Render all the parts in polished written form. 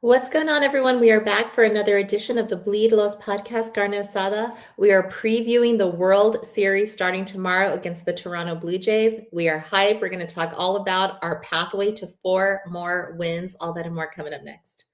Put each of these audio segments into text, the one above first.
What's going on, everyone? We are back for another edition of the Bleed Los Podcast Carne Asada. We are previewing the World Series starting tomorrow against the Toronto Blue Jays. We are hype. We're going to talk all about our pathway to 4 more wins. All that and more coming up next.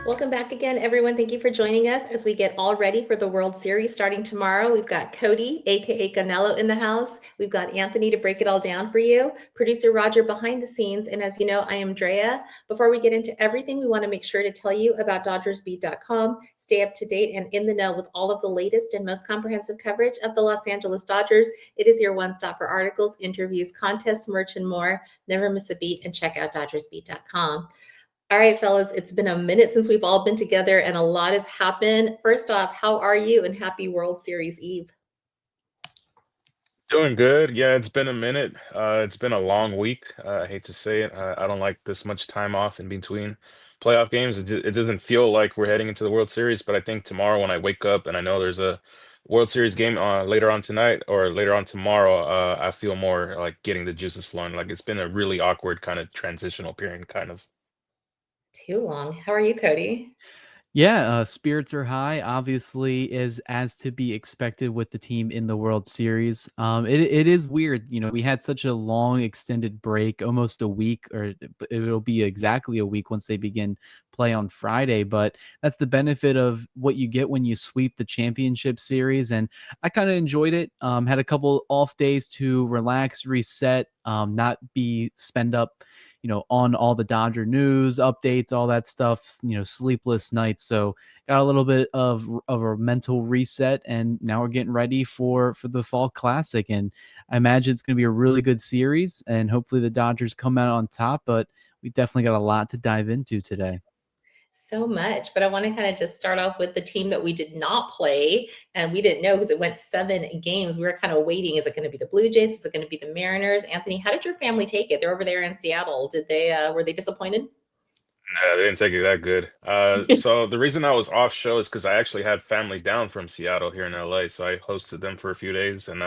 Welcome back again, everyone. Thank you for joining us as we get all ready for the World Series starting tomorrow. We've got Cody, aka Canelo, in the house. We've got Anthony to break it all down for you, producer Roger behind the scenes, and as you know, I am Drea. Before we get into everything, we want to make sure to tell you about DodgersBeat.com. Stay up to date and in the know with all of the latest and most comprehensive coverage of the Los Angeles Dodgers. It is your one stop for articles, interviews, contests, merch, and more. Never miss a beat and check out DodgersBeat.com. All right, fellas, it's been a minute since we've all been together and a lot has happened. First off, how are you and happy World Series Eve? Doing good. Yeah, it's been a minute. It's been a long week. I hate to say it. I don't like this much time off in between playoff games. It doesn't feel like we're heading into the World Series, but I think tomorrow when I wake up and I know there's a World Series game later on tonight or later on tomorrow, I feel more like getting the juices flowing. Like it's been a really awkward kind of transitional period, kind of. Too long. How are you, Cody? Yeah, spirits are high. Obviously, is as to be expected with the team in the World Series. It is weird. We had such a long extended break, almost a week, or it'll be exactly a week once they begin play on Friday. But that's the benefit of what you get when you sweep the championship series, and I kind of enjoyed it. Had a couple off days to relax, reset, not be spend up on all the Dodger news updates, all that stuff, sleepless nights. So got a little bit of a mental reset, and now we're getting ready for the Fall Classic. And I imagine it's going to be a really good series, and hopefully the Dodgers come out on top. But we definitely got a lot to dive into today. So much, but I want to kind of just start off with the team that we did not play and we didn't know because it went 7 games. We were kind of waiting. Is it going to be the Blue Jays? Is it going to be the Mariners? Anthony, how did your family take it? They're over there in Seattle. Did they were they disappointed? Nah, they didn't take it that good. So the reason I was off show is because I actually had family down from Seattle here in LA, so I hosted them for a few days, and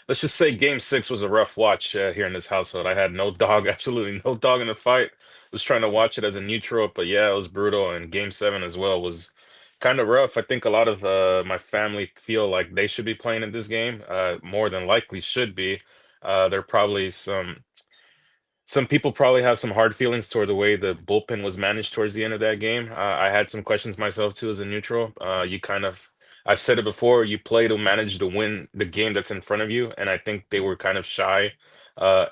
let's just say Game 6 was a rough watch here in this household. I had no dog, absolutely no dog in the fight. Was trying to watch it as a neutral, but yeah, it was brutal. And Game 7 as well was kind of rough. I think a lot of my family feel like they should be playing in this game. More than likely should be. There are probably some people probably have some hard feelings toward the way the bullpen was managed towards the end of that game. I had some questions myself too as a neutral. I've said it before, you play to manage to win the game that's in front of you. And I think they were kind of shy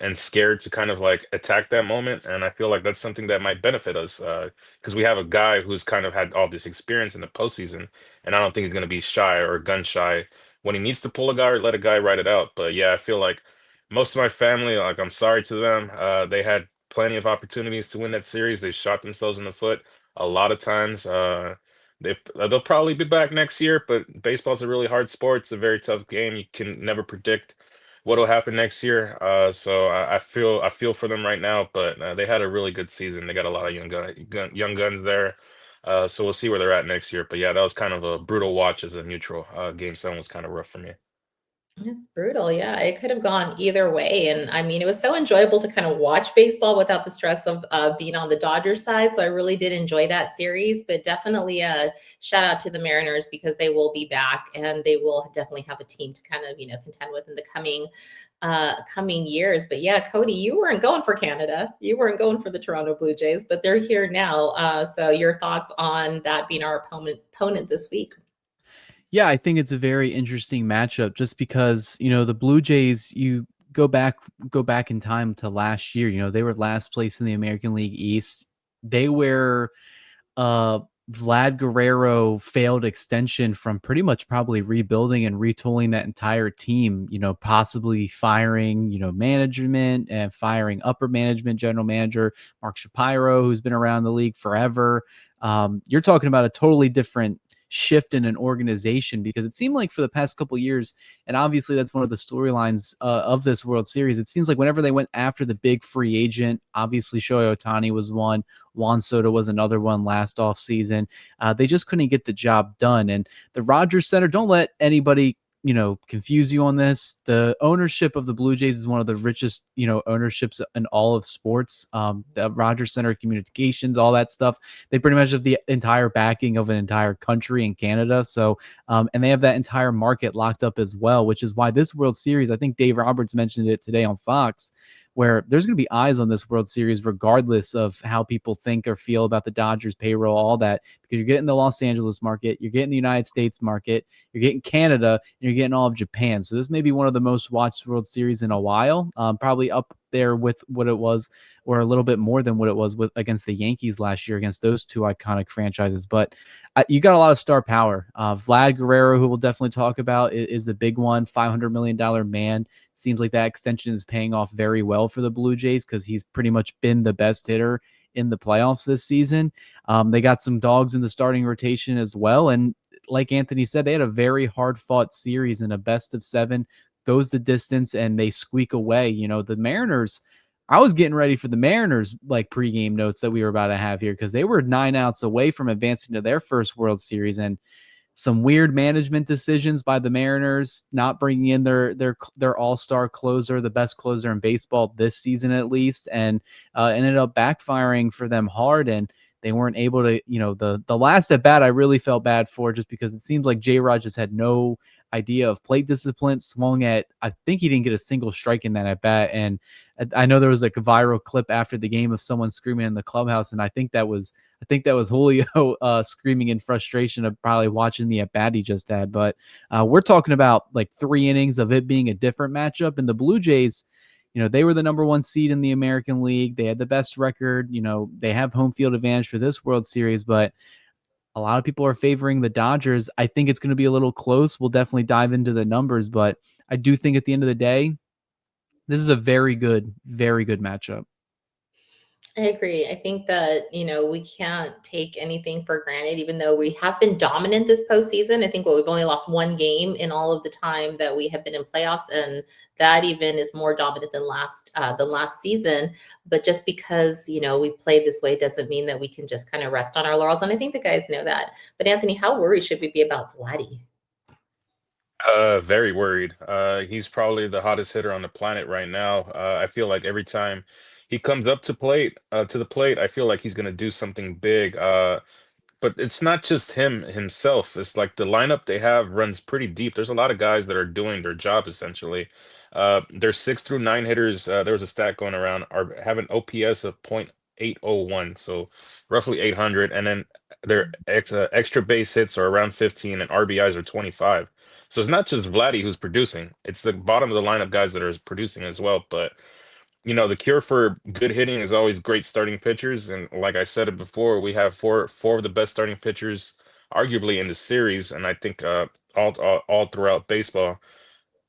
and scared to kind of like attack that moment. And I feel like that's something that might benefit us because we have a guy who's kind of had all this experience in the postseason. And I don't think he's going to be shy or gun shy when he needs to pull a guy or let a guy ride it out. But yeah, I feel like most of my family, like I'm sorry to them. They had plenty of opportunities to win that series. They shot themselves in the foot a lot of times. They'll probably be back next year, but baseball's a really hard sport. It's a very tough game. You can never predict what'll happen next year. So I feel for them right now, but they had a really good season. They got a lot of young guns there. So we'll see where they're at next year. But yeah, that was kind of a brutal watch as a neutral. Game 7 was kind of rough for me. It's brutal. Yeah, it could have gone either way. And I mean, it was so enjoyable to kind of watch baseball without the stress of being on the Dodgers side. So I really did enjoy that series, but definitely a shout out to the Mariners because they will be back and they will definitely have a team to kind of, contend with in the coming years. But yeah, Cody, you weren't going for Canada. You weren't going for the Toronto Blue Jays, but they're here now. So your thoughts on that being our opponent this week? Yeah, I think it's a very interesting matchup just because, the Blue Jays, you go back in time to last year, they were last place in the American League East. They were Vlad Guerrero failed extension from pretty much probably rebuilding and retooling that entire team, possibly firing, management and firing upper management, general manager Mark Shapiro, who's been around the league forever. You're talking about a totally different shift in an organization because it seemed like for the past couple years, and obviously that's one of the storylines of this World Series. It seems like whenever they went after the big free agent, obviously Shohei Ohtani was one, Juan Soto was another one last offseason. They just couldn't get the job done. And the Rogers Center, don't let anybody confuse you on this. The ownership of the Blue Jays is one of the richest, ownerships in all of sports. The Rogers Center Communications, all that stuff. They pretty much have the entire backing of an entire country in Canada. So, and they have that entire market locked up as well, which is why this World Series, I think Dave Roberts mentioned it today on Fox, where there's going to be eyes on this World Series regardless of how people think or feel about the Dodgers payroll, all that, because you're getting the Los Angeles market, you're getting the United States market, you're getting Canada, and you're getting all of Japan. So this may be one of the most watched World Series in a while, probably up there with what it was, or a little bit more than what it was with against the Yankees last year, against those two iconic franchises. But you got a lot of star power. Vlad Guerrero, who we'll definitely talk about, is the big one, $500 million man. Seems like that extension is paying off very well for the Blue Jays because he's pretty much been the best hitter in the playoffs this season. They got some dogs in the starting rotation as well. And like Anthony said, they had a very hard fought series in a best of 7, goes the distance, and they squeak away. The Mariners, I was getting ready for the Mariners like pregame notes that we were about to have here because they were 9 outs away from advancing to their first World Series. And some weird management decisions by the Mariners, not bringing in their all-star closer, the best closer in baseball this season at least, and ended up backfiring for them hard. And they weren't able to, the last at bat I really felt bad for, just because it seems like J-Rod just had no idea of plate discipline, swung at, I think he didn't get a single strike in that at bat. And I know there was like a viral clip after the game of someone screaming in the clubhouse, and I think that was Julio screaming in frustration of probably watching the at bat he just had. But we're talking about like 3 innings of it being a different matchup. And the Blue Jays, they were the number 1 seed in the American League. They had the best record. They have home field advantage for this World Series, but a lot of people are favoring the Dodgers. I think it's going to be a little close. We'll definitely dive into the numbers, but I do think at the end of the day, this is a very good matchup. I agree. I think that, we can't take anything for granted, even though we have been dominant this postseason. I think we've only lost 1 game in all of the time that we have been in playoffs. And that even is more dominant than last season. But just because, we played this way doesn't mean that we can just kind of rest on our laurels. And I think the guys know that. But Anthony, how worried should we be about Vladdy? Very worried. He's probably the hottest hitter on the planet right now. I feel like every time he comes up to the plate, I feel like he's gonna do something big. But it's not just himself. It's like the lineup they have runs pretty deep. There's a lot of guys that are doing their job essentially. Their 6 through 9 hitters, there was a stat going around, are have an OPS of .801, so roughly 800, and then their extra base hits are around 15, and RBIs are 25. So it's not just Vladdy who's producing; it's the bottom of the lineup guys that are producing as well. But the cure for good hitting is always great starting pitchers. And like I said it before, we have four of the best starting pitchers, arguably in the series. And I think all throughout baseball.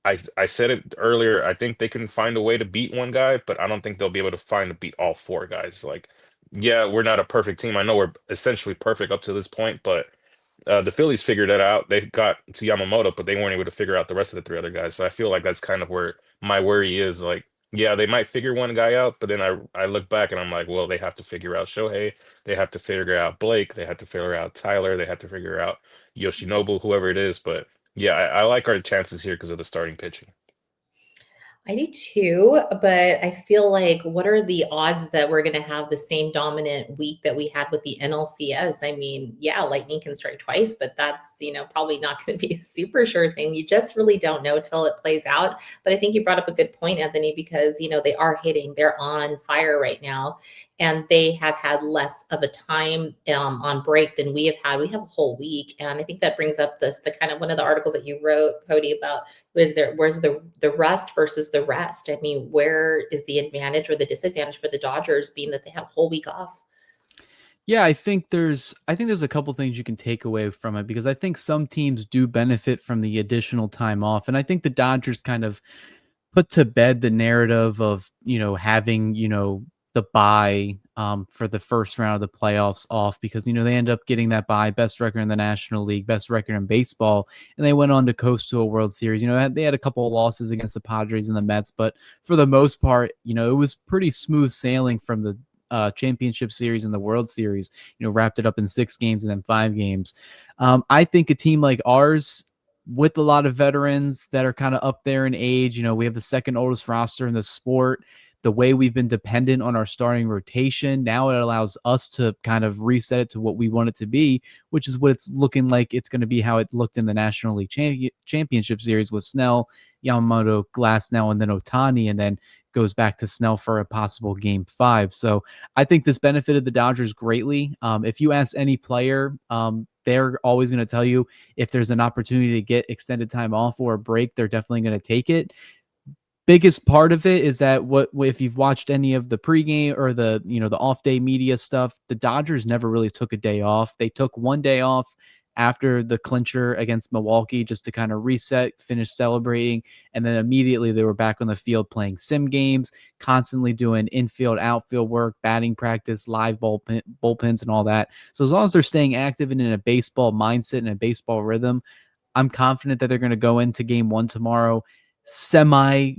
I said it earlier. I think they can find a way to beat one guy, but I don't think they'll be able to find to beat all 4 guys. Like, yeah, we're not a perfect team. I know we're essentially perfect up to this point, but the Phillies figured that out. They got to Yamamoto, but they weren't able to figure out the rest of the 3 other guys. So I feel like that's kind of where my worry is. Like, yeah, they might figure one guy out, but then I look back and I'm like, well, they have to figure out Shohei, they have to figure out Blake, they have to figure out Tyler, they have to figure out Yoshinobu, whoever it is. But yeah, I like our chances here because of the starting pitching. I do too, but I feel like what are the odds that we're going to have the same dominant week that we had with the NLCS? I mean, yeah, lightning can strike twice, but that's, probably not going to be a super sure thing. You just really don't know till it plays out. But I think you brought up a good point, Anthony, because, they are hitting, they're on fire right now. And they have had less of a time on break than we have had. We have a whole week. And I think that brings up the kind of one of the articles that you wrote, Cody, about where's the rust versus the rest. I mean, where is the advantage or the disadvantage for the Dodgers being that they have a whole week off? Yeah, I think there's a couple things you can take away from it, because I think some teams do benefit from the additional time off. And I think the Dodgers kind of put to bed the narrative of, having, the bye for the first round of the playoffs off, because, they end up getting that bye, best record in the National League, best record in baseball. And they went on to coast to a World Series. They had a couple of losses against the Padres and the Mets, but for the most part, it was pretty smooth sailing from the championship series and the World Series, wrapped it up in 6 games and then 5 games. I think a team like ours, with a lot of veterans that are kind of up there in age. You know, we have the second oldest roster in the sport. The way we've been dependent on our starting rotation, now it allows us to kind of reset it to what we want it to be, which is what it's looking like it's going to be, how it looked in the National League Championship Series with Snell, Yamamoto, Glasnow, and then Otani, and then goes back to Snell for a possible Game 5. So I think this benefited the Dodgers greatly. If you ask any player, they're always going to tell you if there's an opportunity to get extended time off or a break, they're definitely going to take it. Biggest part of it is that what if you've watched any of the pregame or the the off day media stuff, the Dodgers never really took a day off. They took one day off after the clincher against Milwaukee just to kind of reset, finish celebrating, and then immediately they were back on the field playing sim games, constantly doing infield, outfield work, batting practice, live bullpens, and all that. So as long as they're staying active and in a baseball mindset and a baseball rhythm, I'm confident that they're going to go into Game 1 tomorrow semi,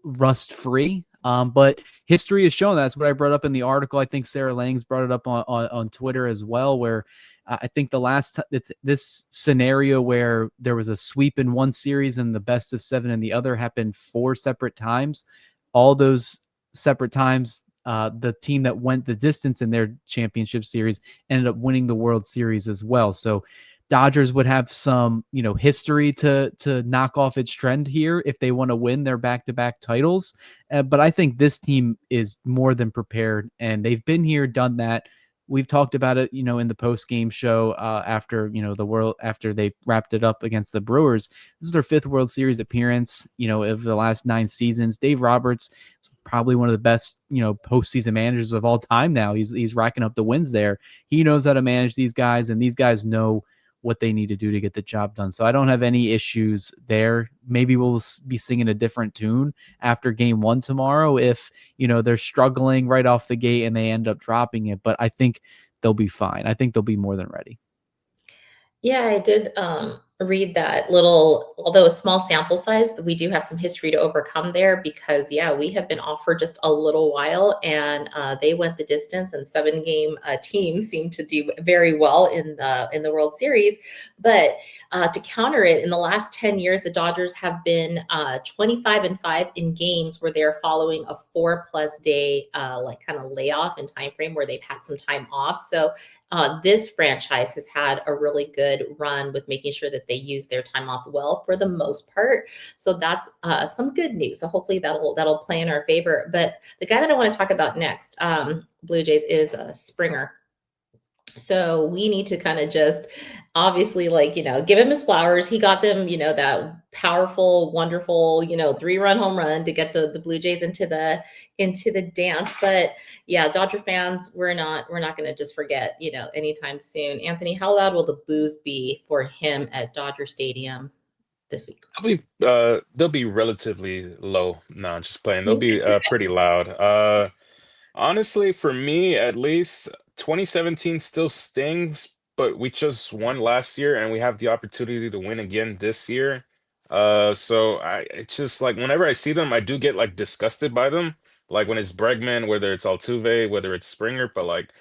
rust free. But history has shown that's what I brought up in the article. I think Sarah Langs brought it up on Twitter as well, where I think the last it's this scenario where there was a sweep in one series and the best of 7 in the other happened 4 separate times. All those separate times, the team that went the distance in their championship series ended up winning the World Series as well. So Dodgers would have some, history to knock off its trend here if they want to win their back-to-back titles. But I think this team is more than prepared, and they've been here, done that. We've talked about it, in the post-game show after, after they wrapped it up against the Brewers. This is their 5th World Series appearance, of the last 9 seasons. Dave Roberts is probably one of the best, postseason managers of all time now. He's racking up the wins there. He knows how to manage these guys, and these guys know what they need to do to get the job done. So I don't have any issues there. Maybe we'll be singing a different tune after Game 1 tomorrow if, they're struggling right off the gate and they end up dropping it. But I think they'll be fine. I think they'll be more than ready. Yeah, I did read that little, although a small sample size, we do have some history to overcome there because, yeah, we have been off for just a little while and they went the distance, and 7-game teams seem to do very well in the World Series. But to counter it, in the last 10 years, the Dodgers have been 25-5 in games where they're following a 4+ day like kind of layoff and time frame where they've had some time off. So this franchise has had a really good run with making sure that they use their time off well for the most part. So that's some good news. So hopefully that'll play in our favor. But the guy that I want to talk about next, Blue Jays, is Springer. So we need to kind of just obviously give him his flowers. He got them, that powerful, wonderful, 3-run home run to get the Blue Jays into the dance. But yeah, Dodger fans, we're not going to just forget, anytime soon. Anthony, how loud will the boos be for him at Dodger Stadium this week? They'll be relatively low. No, I'm just playing. They'll be pretty loud. Honestly, for me at least, 2017 still stings, but we just won last year and we have the opportunity to win again this year. So it's just like whenever I see them, I do get like disgusted by them. Like when it's Bregman, whether it's Altuve, whether it's Springer, but like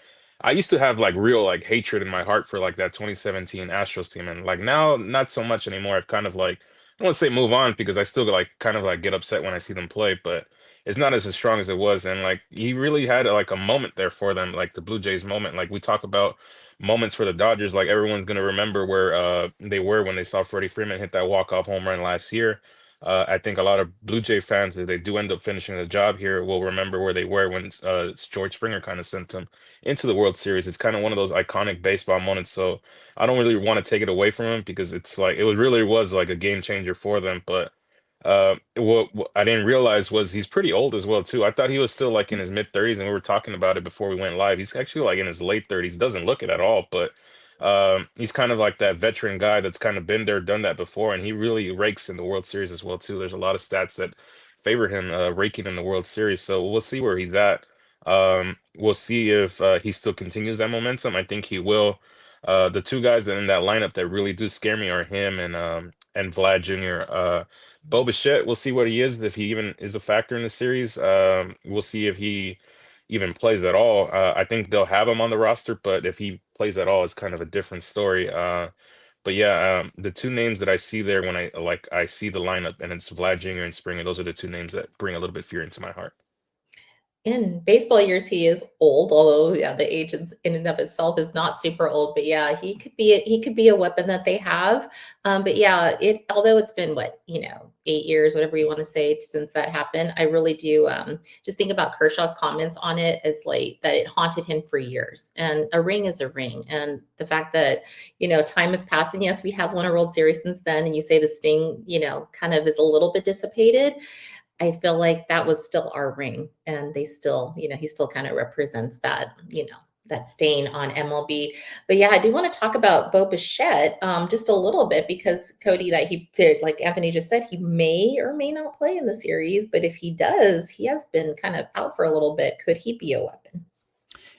I used to have like real like hatred in my heart for like that 2017 Astros team, and like now not so much anymore. I've kind of like I don't want to say move on because I still like kind of like get upset when I see them play, but it's not as strong as it was. And like he really had like a moment there for them, like the Blue Jays moment. Like we talk about moments for the Dodgers, like everyone's gonna remember where they were when they saw Freddie Freeman hit that walk-off home run last year. I think a lot of Blue Jay fans, if they do end up finishing the job here, will remember where they were when George Springer kind of sent them into the World Series. It's kind of one of those iconic baseball moments. So I don't really want to take it away from him because it's like it really was like a game changer for them. But what I didn't realize was he's pretty old as well too. I thought he was still like in his mid 30s, and we were talking about it before we went live. He's actually like in his late 30s. Doesn't look it at all, but he's kind of like that veteran guy that's kind of been there, done that before, and he really rakes in the World Series as well too. There's a lot of stats that favor him raking in the World Series, so we'll see where he's at. We'll see if he still continues that momentum. I think he will. The two guys that in that lineup that really do scare me are him and Vlad Jr. Bichette, we'll see what he is, if he even is a factor in the series. We'll see if he even plays at all. I think they'll have him on the roster, but if he plays at all, it's kind of a different story. But yeah, the two names that I see there when I see the lineup and it's Vlad Jr. and Springer, those are the two names that bring a little bit fear into my heart. In baseball years, he is old, although yeah, the age in and of itself is not super old. But yeah, he could be a weapon that they have. But yeah, although it's been what 8 years, whatever you want to say, since that happened, I really do just think about Kershaw's comments on it as like that it haunted him for years. And a ring is a ring, and the fact that time is passing. Yes, we have won a World Series since then, and you say the sting kind of is a little bit dissipated. I feel like that was still our ring, and they still, he still kind of represents that, that stain on MLB. But yeah, I do want to talk about Bo Bichette just a little bit because Cody, that he did, like Anthony just said, he may or may not play in the series, but if he does, he has been kind of out for a little bit. Could he be a weapon?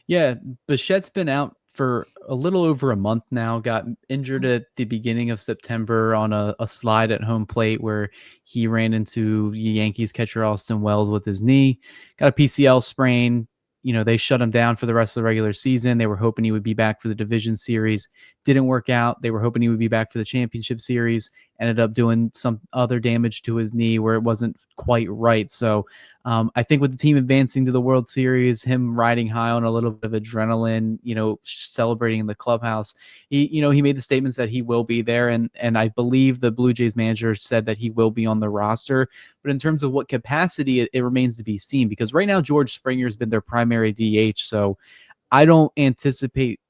Yeah, Bichette's been out for a little over a month now. Got injured at the beginning of September on a slide at home plate where he ran into Yankees catcher Austin Wells with his knee. Got a PCL sprain. They shut him down for the rest of the regular season. They were hoping he would be back for the division series. Didn't work out. They were hoping he would be back for the championship series. Ended up doing some other damage to his knee where it wasn't quite right. So I think with the team advancing to the World Series, him riding high on a little bit of adrenaline, celebrating in the clubhouse, he made the statements that he will be there. And I believe the Blue Jays manager said that he will be on the roster. But in terms of what capacity, it remains to be seen because right now, George Springer has been their primary DH. So I don't anticipate,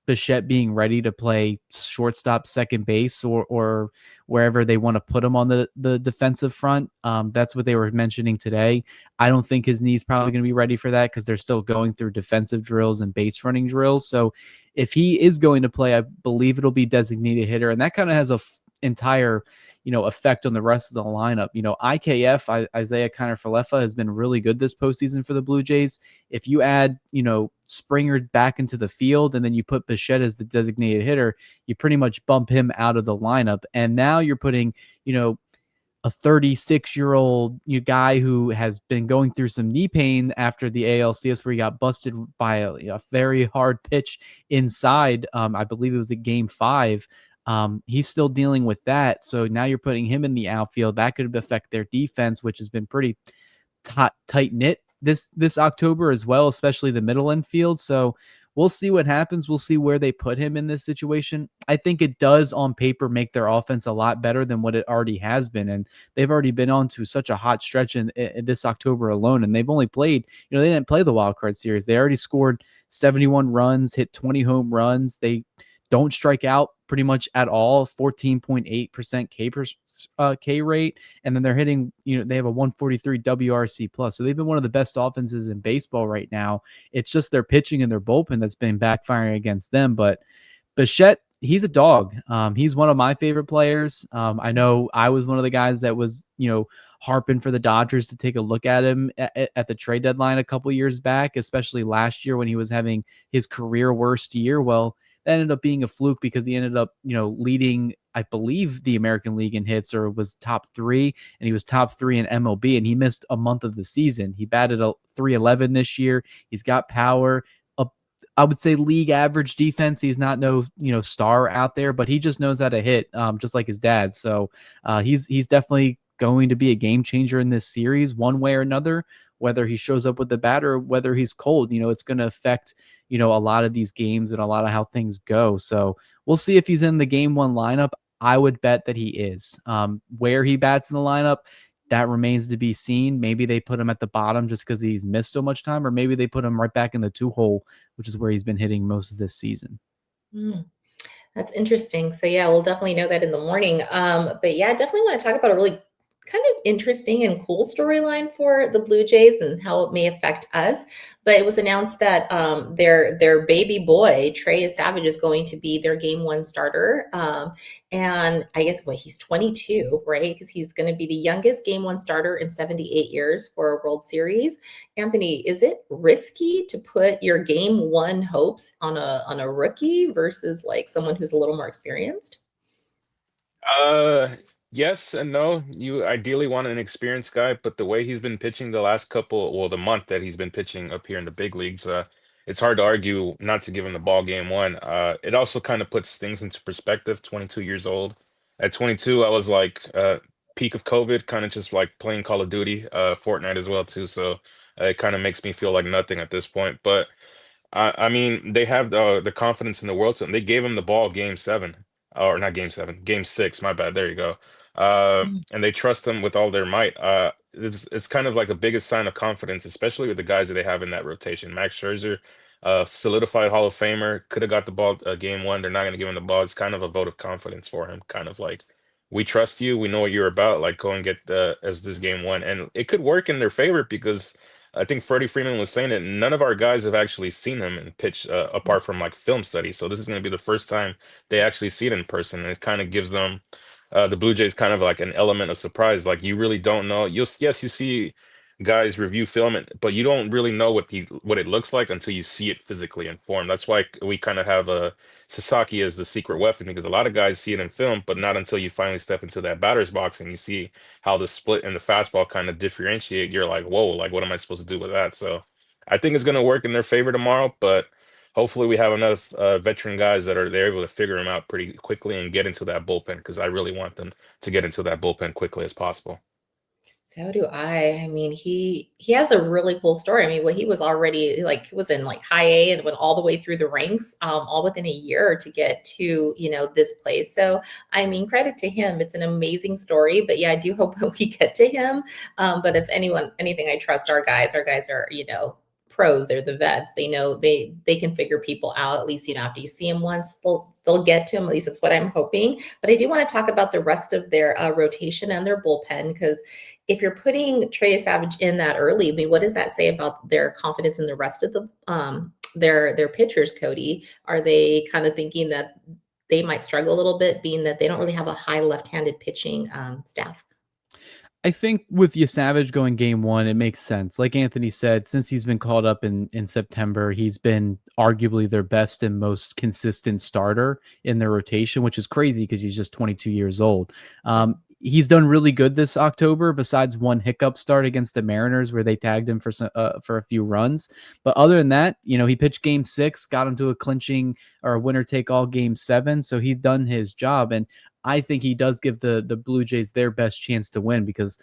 Bichette being ready to play shortstop, second base, or wherever they want to put him on the defensive front. That's what they were mentioning today. I don't think his knee's probably going to be ready for that because they're still going through defensive drills and base running drills. So if he is going to play, I believe it'll be designated hitter, and that kind of has a entire effect on the rest of the lineup. Isaiah Kiner-Falefa has been really good this postseason for the Blue Jays. If you add Springer back into the field and then you put Bichette as the designated hitter, you pretty much bump him out of the lineup, and now you're putting a 36-year-old guy who has been going through some knee pain after the ALCS where he got busted by a very hard pitch inside. I believe it was at game 5. He's still dealing with that. So now you're putting him in the outfield. That could affect their defense, which has been pretty tight knit this October as well, especially the middle infield. So we'll see what happens. We'll see where they put him in this situation. I think it does on paper make their offense a lot better than what it already has been. And they've already been on to such a hot stretch in this October alone. And they've only played, they didn't play the wild card series. They already scored 71 runs, hit 20 home runs. They don't strike out pretty much at all, 14.8% K rate. And then they're hitting, they have a 143 WRC plus. So they've been one of the best offenses in baseball right now. It's just their pitching and their bullpen that's been backfiring against them. But Bichette, he's a dog. He's one of my favorite players. I know I was one of the guys that was, harping for the Dodgers to take a look at him at the trade deadline a couple years back, especially last year when he was having his career worst year. Well, that ended up being a fluke because he ended up, leading, I believe, the American League in hits, or was top 3, and he was top 3 in MLB, and he missed a month of the season. He batted a 311 this year. He's got power. I would say league average defense. He's not no star out there, but he just knows how to hit, just like his dad. So he's definitely going to be a game changer in this series, one way or another. Whether he shows up with the bat or whether he's cold, it's going to affect a lot of these games and a lot of how things go. So we'll see if he's in the game 1 lineup. I would bet that he is. Where he bats in the lineup, that remains to be seen. Maybe they put him at the bottom just because he's missed so much time, or maybe they put him right back in the 2 hole, which is where he's been hitting most of this season. That's interesting. So yeah, we'll definitely know that in the morning. But yeah, I definitely want to talk about a really kind of interesting and cool storyline for the Blue Jays and how it may affect us. But it was announced that their baby boy, Trey Yesavage, is going to be their game 1 starter. And I guess he's 22, right? Because he's going to be the youngest game 1 starter in 78 years for a World Series. Anthony, is it risky to put your game 1 hopes on a rookie versus like someone who's a little more experienced? Yes and no. You ideally want an experienced guy, but the way he's been pitching the last the month that he's been pitching up here in the big leagues, it's hard to argue not to give him the ball game one. It also kind of puts things into perspective. 22 years old. At 22, I was like peak of COVID, kind of just like playing Call of Duty, Fortnite as well too. So it kind of makes me feel like nothing at this point. But I mean, they have the confidence in the world to them. They gave him the ball game seven, or not game seven, game six. My bad. There you go. And they trust him with all their might. It's kind of like the biggest sign of confidence, especially with the guys that they have in that rotation. Max Scherzer, solidified Hall of Famer, could have got the ball game one. They're not going to give him the ball. It's kind of a vote of confidence for him. Kind of like, we trust you. We know what you're about. Like, go and get as this game one, and it could work in their favor because I think Freddie Freeman was saying that none of our guys have actually seen him in pitch apart from like film study. So this is going to be the first time they actually see it in person, and it kind of gives them the Blue Jays kind of like an element of surprise. Like, you really don't know. Yes, you see guys review film, but you don't really know what it looks like until you see it physically in form. That's why we kind of have Sasaki as the secret weapon, because a lot of guys see it in film, but not until you finally step into that batter's box and you see how the split and the fastball kind of differentiate. You're like, whoa, like what am I supposed to do with that? So I think it's going to work in their favor tomorrow, but hopefully we have enough veteran guys that they're able to figure them out pretty quickly and get into that bullpen, because I really want them to get into that bullpen quickly as possible. So do I. I mean, he has a really cool story. I mean, he was already like was in like high A and went all the way through the ranks, all within a year to get to this place. So I mean, credit to him. It's an amazing story. But yeah, I do hope that we get to him. But if anything, I trust our guys. Our guys are pros. They're the vets. They know they can figure people out. At least after you see them once, they'll get to him. At least that's what I'm hoping. But I do want to talk about the rest of their rotation and their bullpen, because if you're putting Trey Yesavage in that early, I mean, what does that say about their confidence in the rest of the their pitchers, Cody? Are they kind of thinking that they might struggle a little bit, being that they don't really have a high left-handed pitching staff? I think with Yesavage going game one, it makes sense. Like Anthony said, since he's been called up in September, he's been arguably their best and most consistent starter in their rotation, which is crazy because he's just 22 years old. He's done really good this October, besides one hiccup start against the Mariners where they tagged him for a few runs. But other than that, he pitched game 6, got him to a clinching or a winner take all game 7. So he's done his job. And I think he does give the Blue Jays their best chance to win, because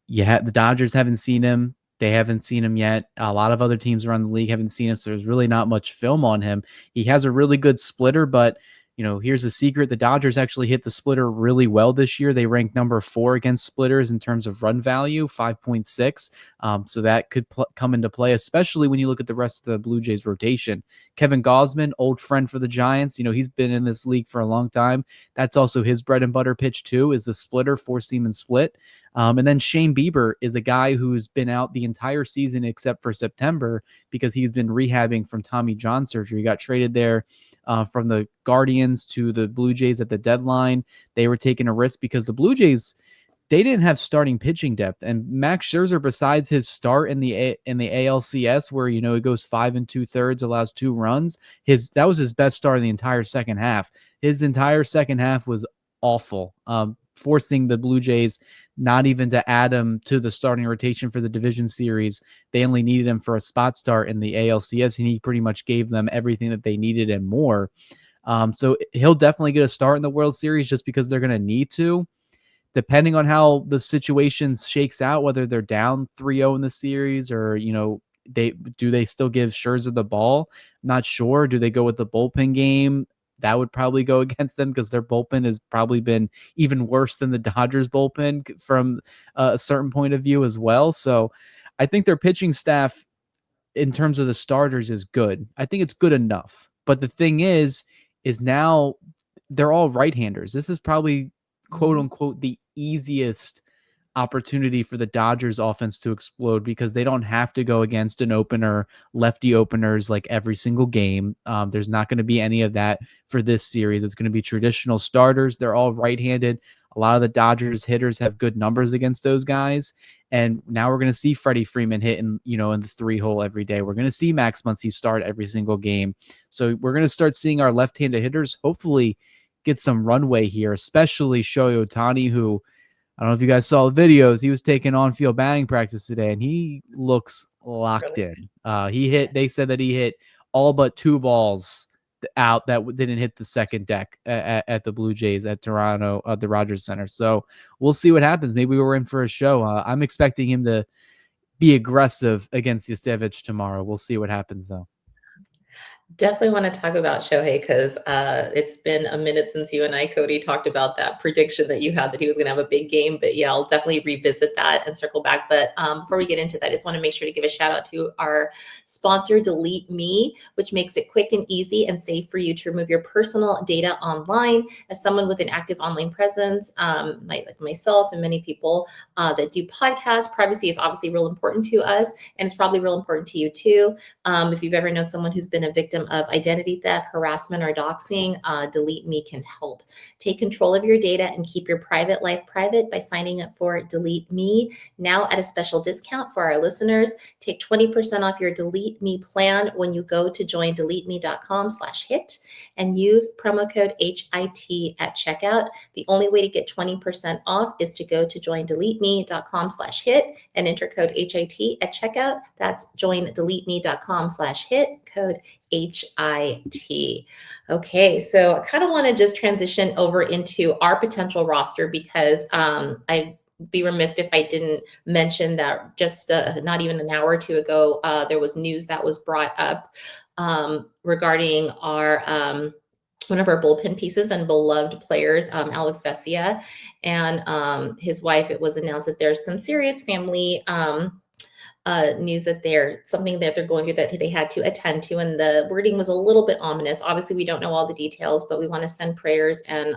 the Dodgers haven't seen him. They haven't seen him yet. A lot of other teams around the league haven't seen him. So there's really not much film on him. He has a really good splitter, but here's a secret. The Dodgers actually hit the splitter really well this year. They ranked number 4 against splitters in terms of run value, 5.6. So that could come into play, especially when you look at the rest of the Blue Jays rotation. Kevin Gausman, old friend for the Giants. He's been in this league for a long time. That's also his bread and butter pitch too, is the splitter, 4-seam and split. And then Shane Bieber is a guy who's been out the entire season except for September because he's been rehabbing from Tommy John surgery. He got traded there from the Guardians to the Blue Jays at the deadline. They were taking a risk because the Blue Jays, they didn't have starting pitching depth. And Max Scherzer, besides his start in the ALCS, where he goes 5 2/3, allows 2 runs, that was his best start in the entire second half. His entire second half was awful, forcing the Blue Jays not even to add him to the starting rotation for the division series. They only needed him for a spot start in the ALCS, and he pretty much gave them everything that they needed and more. So he'll definitely get a start in the World Series just because they're going to need to. Depending on how the situation shakes out, whether they're down 3-0 in the series or, they still give Scherzer the ball? Not sure. Do they go with the bullpen game? That would probably go against them because their bullpen has probably been even worse than the Dodgers bullpen from a certain point of view as well. So I think their pitching staff in terms of the starters is good. I think it's good enough. But the thing is now they're all right-handers. This is probably quote unquote the easiest opportunity for the Dodgers offense to explode because they don't have to go against an opener, lefty openers like every single game. There's not going to be any of that for this series. It's going to be traditional starters. They're all right-handed. A lot of the Dodgers hitters have good numbers against those guys. And now we're going to see Freddie Freeman hit in the 3-hole every day. We're going to see Max Muncy start every single game. So we're going to start seeing our left-handed hitters hopefully get some runway here, especially Shohei Ohtani, who I don't know if you guys saw the videos. He was taking on-field batting practice today, and he looks locked Really? in. They said that he hit all but 2 balls out that didn't hit the second deck at the Blue Jays at Toronto, the Rogers Center. So we'll see what happens. Maybe we're in for a show. I'm expecting him to be aggressive against Yesavage tomorrow. We'll see what happens, though. Definitely want to talk about Shohei because it's been a minute since you and I, Cody, talked about that prediction that you had that he was going to have a big game. But yeah, I'll definitely revisit that and circle back. But before we get into that, I just want to make sure to give a shout out to our sponsor, Delete Me, which makes it quick and easy and safe for you to remove your personal data online. As someone with an active online presence, like myself and many people that do podcasts, privacy is obviously real important to us, and it's probably real important to you too. If you've ever known someone who's been a victim of identity theft, harassment, or doxing, Delete Me can help. Take control of your data and keep your private life private by signing up for Delete Me now at a special discount for our listeners. Take 20% off your Delete Me plan when you go to joindeleteme.com/hit and use promo code HIT at checkout. The only way to get 20% off is to go to joindeleteme.com/hit and enter code HIT at checkout. That's joindeleteme.com/hit, code HIT. Okay, so I kind of want to just transition over into our potential roster because I'd be remiss if I didn't mention that just not even an hour or two ago, there was news that was brought up regarding our one of our bullpen pieces and beloved players, Alex Vesia, and his wife. It was announced that there's some serious family news that something that they're going through that they had to attend to, and the wording was a little bit ominous. Obviously, we don't know all the details, but we want to send prayers and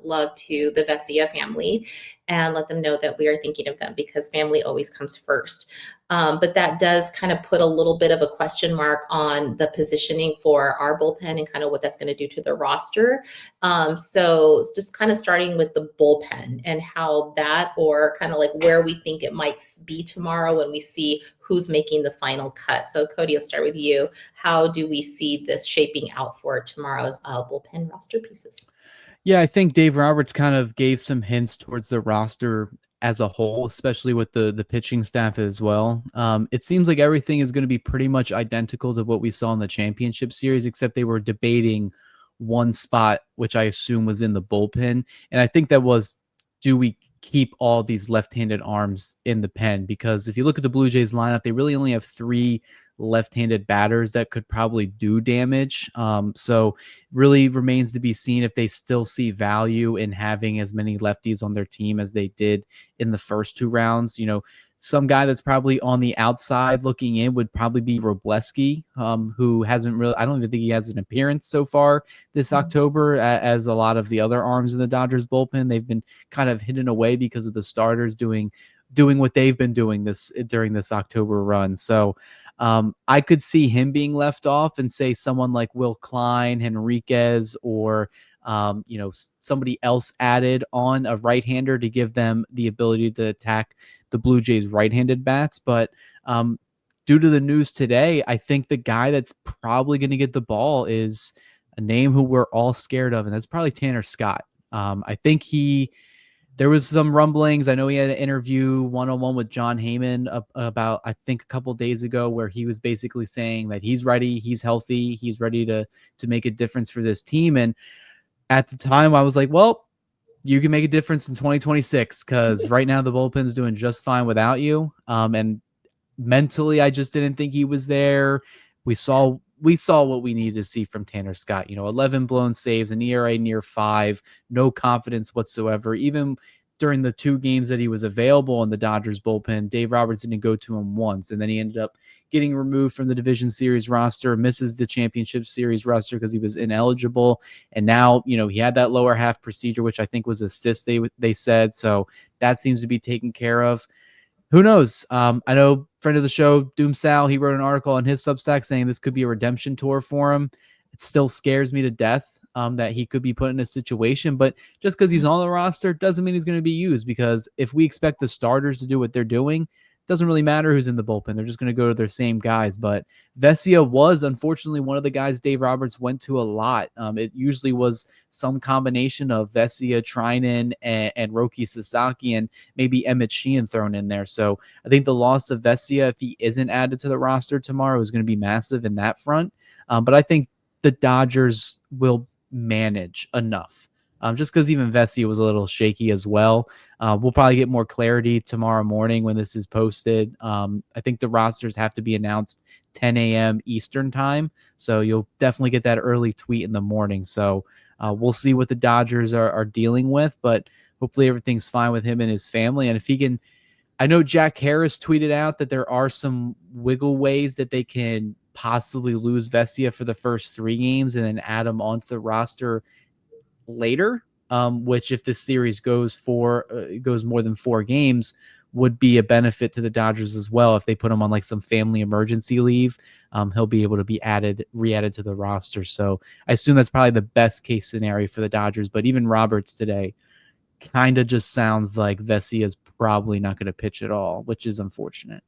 love to the Vesia family and let them know that we are thinking of them because family always comes first. But that does kind of put a little bit of a question mark on the positioning for our bullpen and kind of what that's going to do to the roster. So it's just kind of starting with the bullpen and how that, or kind of like where we think it might be tomorrow when we see who's making the final cut. So Cody, I'll start with you. How do we see this shaping out for tomorrow's bullpen roster pieces? Yeah, I think Dave Roberts kind of gave some hints towards the roster as a whole, especially with the pitching staff as well. It seems like everything is going to be pretty much identical to what we saw in the championship series, except they were debating one spot, which I assume was in the bullpen. And I think that was, do we keep all these left-handed arms in the pen? Because if you look at the Blue Jays lineup, they really only have 3 left-handed batters that could probably do damage. So really remains to be seen if they still see value in having as many lefties on their team as they did in the first 2 rounds. Some guy that's probably on the outside looking in would probably be Robleski, who hasn't really, I don't even think he has an appearance so far this October, as a lot of the other arms in the Dodgers bullpen. They've been kind of hidden away because of the starters doing what they've been doing during this October run. So I could see him being left off and say someone like Will Klein, Henriquez, or somebody else added on, a right-hander, to give them the ability to attack the Blue Jays right-handed bats. But due to the news today, I think the guy that's probably going to get the ball is a name who we're all scared of, and that's probably Tanner Scott. I think there was some rumblings. I know he had an interview one-on-one with John Heyman about, I think, a couple days ago, where he was basically saying that he's ready, he's healthy, he's ready to make a difference for this team. And at the time, I was like, well, you can make a difference in 2026 because right now the bullpen's doing just fine without you. And mentally, I just didn't think he was there. We saw what we needed to see from Tanner Scott. 11 blown saves, an ERA near 5, no confidence whatsoever. Even during the 2 games that he was available in the Dodgers bullpen, Dave Roberts didn't go to him once, and then he ended up getting removed from the Division Series roster, misses the Championship Series roster because he was ineligible. And now, he had that lower half procedure, which I think was a cyst, they said. So that seems to be taken care of. Who knows? I know friend of the show, Doom Sal, he wrote an article on his Substack saying this could be a redemption tour for him. It still scares me to death that he could be put in a situation, but just because he's on the roster doesn't mean he's going to be used, because if we expect the starters to do what they're doing, doesn't really matter who's in the bullpen. They're just going to go to their same guys. But Vesia was unfortunately one of the guys Dave Roberts went to a lot. It usually was some combination of Vesia, Trinan, and Roki Sasaki, and maybe Emmett Sheehan thrown in there. So I think the loss of Vesia, if he isn't added to the roster tomorrow, is going to be massive in that front. But I think the Dodgers will manage enough. Just because even Vesia was a little shaky as well. We'll probably get more clarity tomorrow morning when this is posted. I think the rosters have to be announced 10 a.m. Eastern time, so you'll definitely get that early tweet in the morning. So we'll see what the Dodgers are dealing with, but hopefully everything's fine with him and his family. And if he can, I know Jack Harris tweeted out that there are some wiggle ways that they can possibly lose Vesia for the first 3 games and then add him onto the roster later, which if this series goes more than 4 games would be a benefit to the Dodgers as well. If they put him on like some family emergency leave, he'll be able to be re-added to the roster. So I assume that's probably the best case scenario for the Dodgers. But even Roberts today kind of just sounds like Vesia is probably not going to pitch at all, which is unfortunate.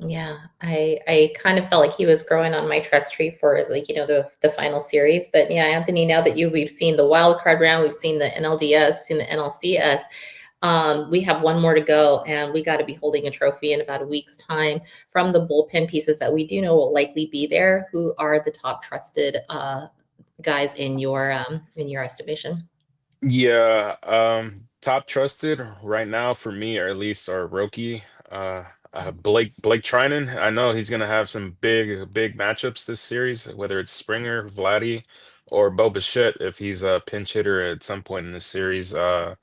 Yeah, I kind of felt like he was growing on my trust tree for the final series. But yeah, Anthony, now that we've seen the wild card round, we've seen the NLDS, we've seen the NLCS. We have one more to go, and we got to be holding a trophy in about a week's time from the bullpen pieces that we do know will likely be there. Who are the top trusted guys in your estimation? Yeah, top trusted right now for me, or at least are Roki. Blake Trinan. I know he's gonna have some big matchups this series, whether it's Springer, Vladdy, or Bo Bichette if he's a pinch hitter at some point in this series. I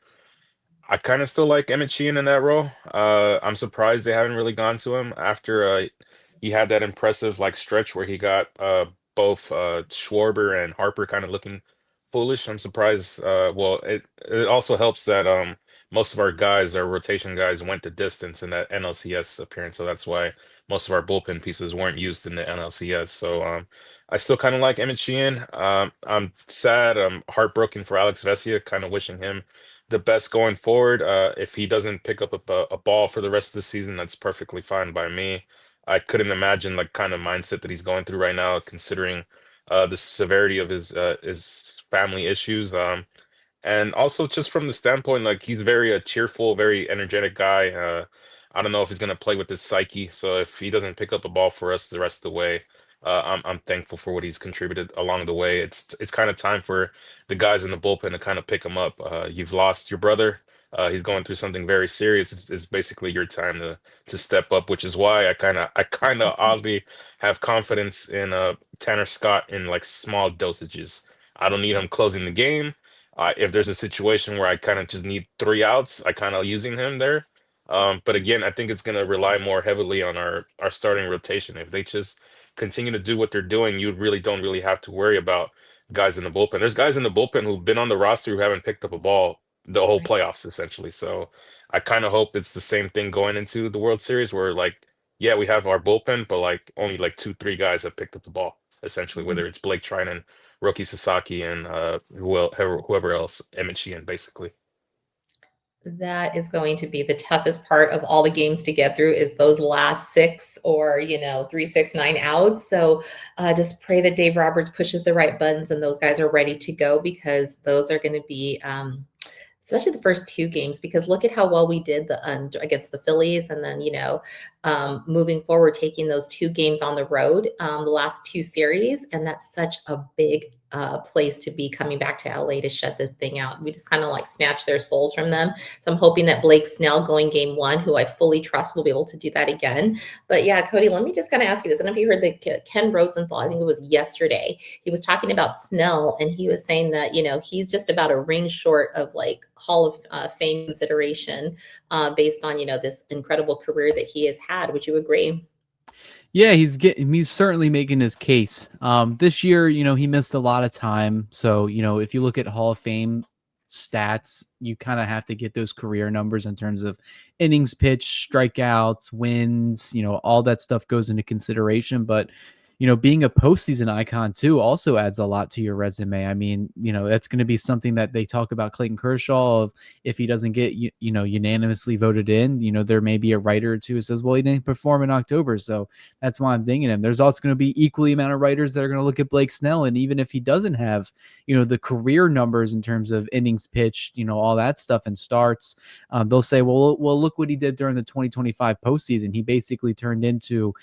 kind of still like Emmett Sheehan in that role. I'm surprised they haven't really gone to him after he had that impressive like stretch where he got both Schwarber and Harper kind of looking foolish. I'm surprised. Well, it also helps that most of our guys, our rotation guys, went the distance in that NLCS appearance, so that's why most of our bullpen pieces weren't used in the NLCS. So I still kind of like Emmett Sheehan. I'm sad. I'm heartbroken for Alex Vesia. Kind of wishing him the best going forward. If he doesn't pick up a ball for the rest of the season, that's perfectly fine by me. I couldn't imagine like kind of mindset that he's going through right now, considering the severity of his family issues. And also just from the standpoint, like he's very a cheerful, very energetic guy. I don't know if he's gonna play with his psyche. So if he doesn't pick up a ball for us the rest of the way, I'm thankful for what he's contributed along the way. It's kind of time for the guys in the bullpen to kind of pick him up. You've lost your brother. He's going through something very serious. It's basically your time to step up, which is why I kind of oddly have confidence in Tanner Scott in like small dosages. I don't need him closing the game. If there's a situation where I kind of just need 3 outs, I kind of using him there. But again, I think it's going to rely more heavily on our starting rotation. If they just continue to do what they're doing, you really don't really have to worry about guys in the bullpen. There's guys in the bullpen who've been on the roster who haven't picked up a ball the whole Right. playoffs essentially. So I kind of hope it's the same thing going into the World Series where like, yeah, we have our bullpen, but like only like 2, 3 guys have picked up the ball essentially, Mhm. whether it's Blake Trinan, Roki Sasaki, and whoever else, Emmett Sheehan, basically. That is going to be the toughest part of all the games to get through is those last 6 or 3, 6, 9 outs. So just pray that Dave Roberts pushes the right buttons and those guys are ready to go because those are going to be especially the first 2 games, because look at how well we did against the Phillies. And then, moving forward, taking those 2 games on the road, the last 2 series. And that's such a big place to be coming back to LA to shut this thing out. We just kind of like snatch their souls from them. So I'm hoping that Blake Snell going game 1, who I fully trust will be able to do that again. But yeah, Cody, let me just kind of ask you this. I don't know if you heard that Ken Rosenthal, I think it was yesterday, he was talking about Snell and he was saying that, he's just about a ring short of like Hall of Fame consideration based on, this incredible career that he has had. Would you agree? Yeah, he's certainly making his case. This year, he missed a lot of time. So, if you look at Hall of Fame stats, you kind of have to get those career numbers in terms of innings pitched, strikeouts, wins, all that stuff goes into consideration. But being a postseason icon too also adds a lot to your resume. I mean, that's going to be something that they talk about Clayton Kershaw of if he doesn't get, unanimously voted in, there may be a writer or two who says, well, he didn't perform in October. So that's why I'm thinking him. There's also going to be equally amount of writers that are going to look at Blake Snell. And even if he doesn't have, the career numbers in terms of innings pitched, all that stuff and starts, they'll say, well, look what he did during the 2025 postseason. He basically turned into,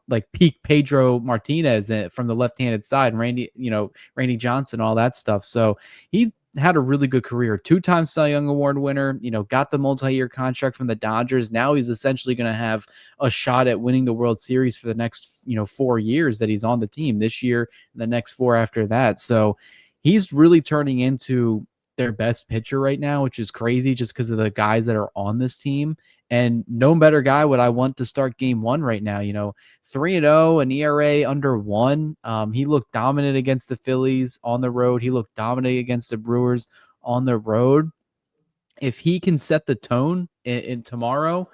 like peak Pedro Martinez from the left-handed side, Randy Johnson, all that stuff. So he's had a really good career, 2-time Cy Young Award winner, got the multi-year contract from the Dodgers. Now he's essentially going to have a shot at winning the World Series for the next, 4 years that he's on the team, this year and the next 4 after that. So he's really turning into their best pitcher right now, which is crazy just because of the guys that are on this team. And no better guy would I want to start game 1 right now. 3-0, an ERA under 1. He looked dominant against the Phillies on the road. He looked dominant against the Brewers on the road. If he can set the tone in tomorrow,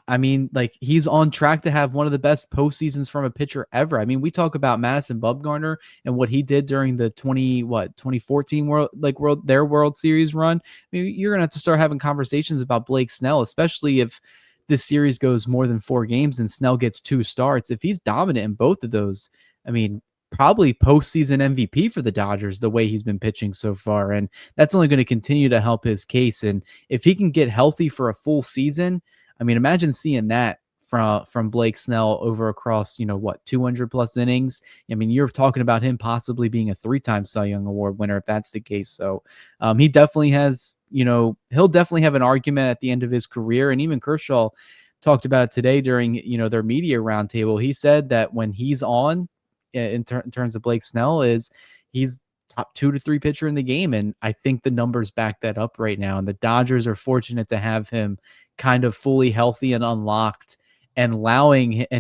I mean, like, he's on track to have one of the best postseasons from a pitcher ever. I mean, we talk about Madison Bumgarner and what he did during the 2014 World Series run. I mean, you're gonna have to start having conversations about Blake Snell, especially if this series goes more than 4 games and Snell gets 2 starts. If he's dominant in both of those, I mean, probably postseason MVP for the Dodgers, the way he's been pitching so far. And that's only going to continue to help his case. And if he can get healthy for a full season, I mean, imagine seeing that from Blake Snell over across, 200 plus innings. I mean, you're talking about him possibly being a 3-time Cy Young Award winner if that's the case. So he definitely has, he'll definitely have an argument at the end of his career. And even Kershaw talked about it today during, their media roundtable. He said that when he's on in terms of Blake Snell he's top 2 to 3 pitcher in the game. And I think the numbers back that up right now. And the Dodgers are fortunate to have him kind of fully healthy and unlocked, and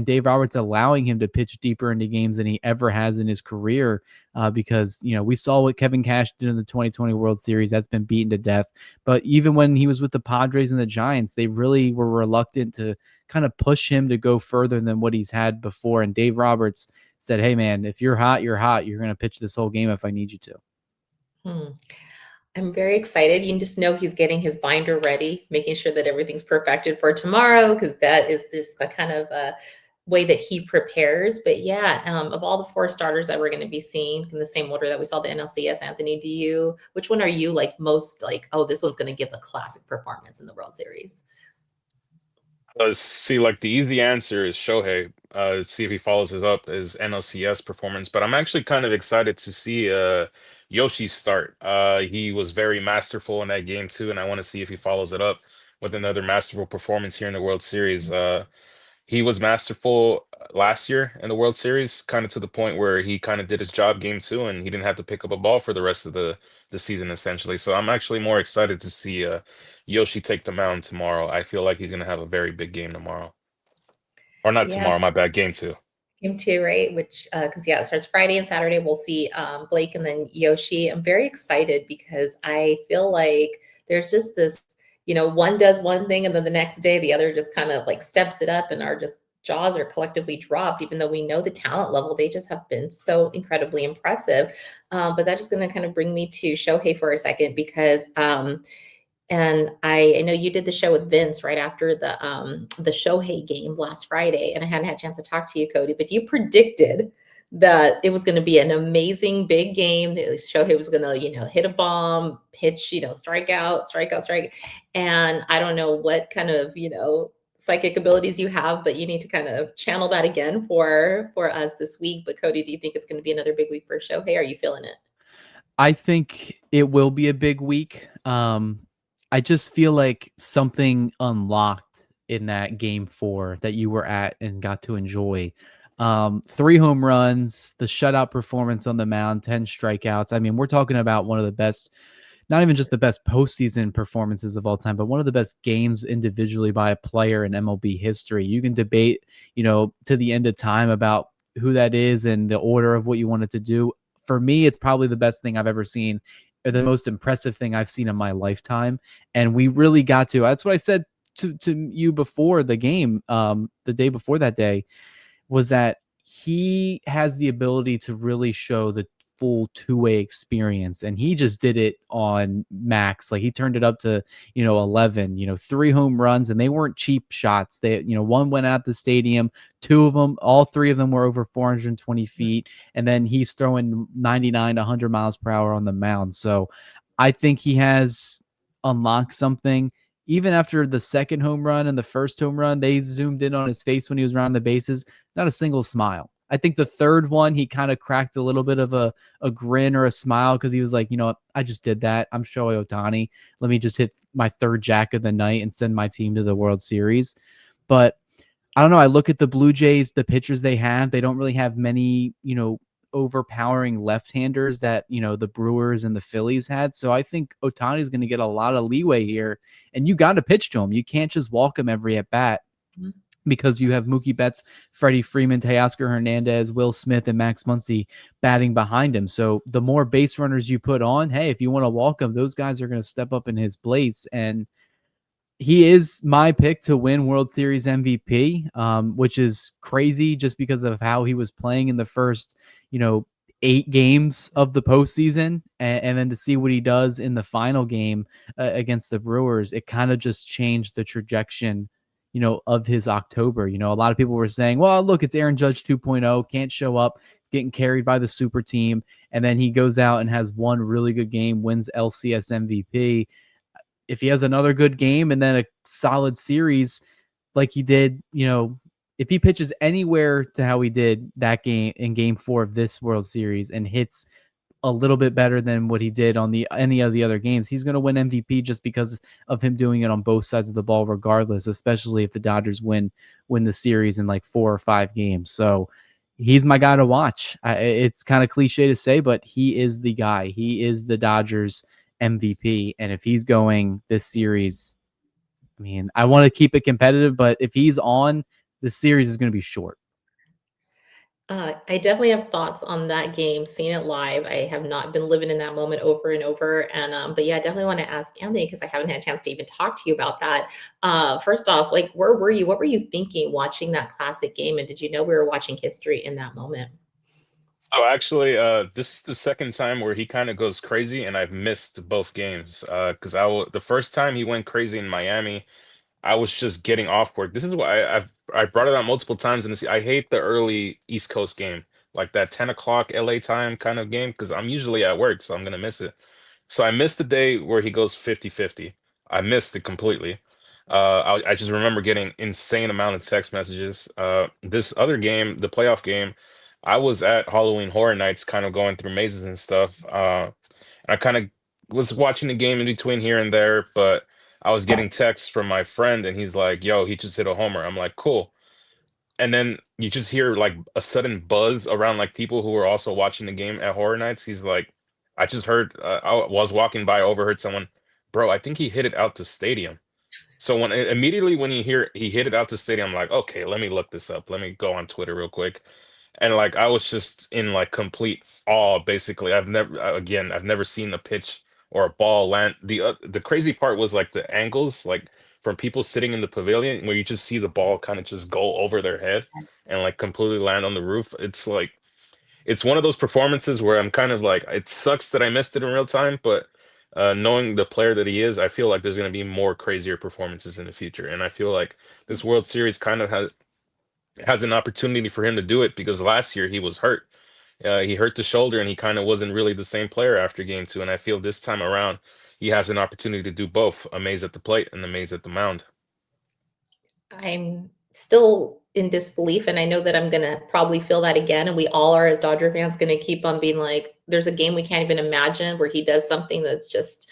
Dave Roberts allowing him to pitch deeper into games than he ever has in his career. Because, we saw what Kevin Cash did in the 2020 World Series. That's been beaten to death. But even when he was with the Padres and the Giants, they really were reluctant to kind of push him to go further than what he's had before. And Dave Roberts said, hey man, if you're hot, you're hot. You're going to pitch this whole game if I need you to. I'm very excited. You just know he's getting his binder ready, making sure that everything's perfected for tomorrow, because that is just the kind of way that he prepares. But yeah, of all the 4 starters that we're going to be seeing in the same order that we saw the NLCS, Anthony, which one are you most like, oh, this one's going to give a classic performance in the World Series? See, like, the easy answer is Shohei. See if he follows his up his NLCS performance. But I'm actually kind of excited to see Yoshi start. He was very masterful in that game too, and I want to see if he follows it up with another masterful performance here in the World Series. He was masterful last year in the World Series, kind of to the point where he kind of did his job game 2, and he didn't have to pick up a ball for the rest of the season essentially. So I'm actually more excited to see Yoshi take the mound tomorrow. I feel like he's going to have a very big game tomorrow. Or not Yeah. tomorrow, my bad, game 2. Game 2, right? Which, because it starts Friday and Saturday. We'll see Blake and then Yoshi. I'm very excited because I feel like there's just this, one does one thing and then the next day the other just kind of like steps it up, and our just jaws are collectively dropped, even though we know the talent level. They just have been so incredibly impressive. But that's just going to kind of bring me to Shohei for a second, because and I know you did the show with Vince right after the Shohei game last Friday, and I hadn't had a chance to talk to you, Cody, but you predicted that it was going to be an amazing big game. That Shohei was going to, hit a bomb, pitch, strike out. And I don't know what kind of, psychic abilities you have, but you need to kind of channel that again for us this week. But Cody, do you think it's going to be another big week for Shohei? Are you feeling it? I think it will be a big week. I just feel like something unlocked in that game 4 that you were at and got to enjoy. 3 home runs, the shutout performance on the mound, 10 strikeouts. I mean, we're talking about one of the best, not even just the best postseason performances of all time, but one of the best games individually by a player in MLB history. You can debate, to the end of time about who that is and the order of what you wanted to do. For me, it's probably the best thing I've ever seen, or the most impressive thing I've seen in my lifetime. And we really got to, that's what I said to you before the game, the day before that day, was that he has the ability to really show the full two-way experience, and he just did it on max. Like, he turned it up to 11, 3 home runs, and they weren't cheap shots. They, one went out the stadium, two of them, all three of them were over 420 feet, and then he's throwing 99 to 100 miles per hour on the mound. So I think he has unlocked something. Even after the second home run and the first home run, they zoomed in on his face when he was around the bases. Not a single smile. I think the third one, he kind of cracked a little bit of a grin or a smile because he was like, I just did that. I'm Shohei Ohtani. Let me just hit my third jack of the night and send my team to the World Series. But I don't know. I look at the Blue Jays, the pitchers they have. They don't really have many, overpowering left-handers that, the Brewers and the Phillies had. So I think Ohtani is going to get a lot of leeway here. And you got to pitch to him. You can't just walk him every at-bat. Mm-hmm. Because you have Mookie Betts, Freddie Freeman, Teoscar Hernandez, Will Smith, and Max Muncy batting behind him. So the more base runners you put on, hey, if you want to walk him, those guys are going to step up in his place. And he is my pick to win World Series MVP, which is crazy just because of how he was playing in the first, 8 games of the postseason. And then to see what he does in the final game against the Brewers, it kind of just changed the trajectory of his October. A lot of people were saying, well, look, it's Aaron Judge 2.0, can't show up, he's getting carried by the super team. And then he goes out and has one really good game, wins LCS MVP. If he has another good game and then a solid series like he did, if he pitches anywhere to how he did that game in game 4 of this World Series and hits a little bit better than what he did on any of the other games, he's going to win MVP just because of him doing it on both sides of the ball, regardless, especially if the Dodgers win the series in like 4 or 5 games. So he's my guy to watch. It's kind of cliche to say, but he is the guy. He is the Dodgers MVP. And if he's going this series, I mean, I want to keep it competitive, but if he's on, the series is going to be short. I definitely have thoughts on that game, seeing it live. I have not been living in that moment over and over. And, but yeah, I definitely want to ask Anthony, because I haven't had a chance to even talk to you about that. First off, like, where were you? What were you thinking watching that classic game? And did you know we were watching history in that moment? So actually, this is the second time where he kind of goes crazy, and I've missed both games. Because the first time he went crazy in Miami, I was just getting off work. This is why I brought it out multiple times, and I hate the early East Coast game, like that 10 o'clock LA time kind of game, because I'm usually at work, so I'm gonna miss it. So I missed the day where he goes 50-50. I missed it completely. I just remember getting insane amount of text messages. This other game, the playoff game, I was at Halloween Horror Nights, kind of going through mazes and stuff. I kind of was watching the game in between here and there, but I was getting texts from my friend, and he's like, "Yo, he just hit a homer." I'm like, "Cool." And then you just hear like a sudden buzz around like people who were also watching the game at Horror Nights. He's like, "I just heard. I was walking by, overheard someone, bro. I think he hit it out the stadium." So immediately when you hear he hit it out the stadium, I'm like, "Okay, let me look this up. Let me go on Twitter real quick." And like I was just in like complete awe. Basically, I've never seen a pitch or a ball land. The crazy part was like the angles, like from people sitting in the pavilion, where you just see the ball kind of just go over their head and like completely land on the roof. It's like it's one of those performances where I'm kind of like, it sucks that I missed it in real time, but knowing the player that he is, I feel like there's going to be more crazier performances in the future, and I feel like this World Series kind of has an opportunity for him to do it, because last year he was hurt. He hurt the shoulder, and he kind of wasn't really the same player after game 2. And I feel this time around he has an opportunity to do both, amaze at the plate and amaze at the mound. I'm still in disbelief, and I know that I'm gonna probably feel that again, and we all are as Dodger fans gonna keep on being like, there's a game we can't even imagine where he does something that's just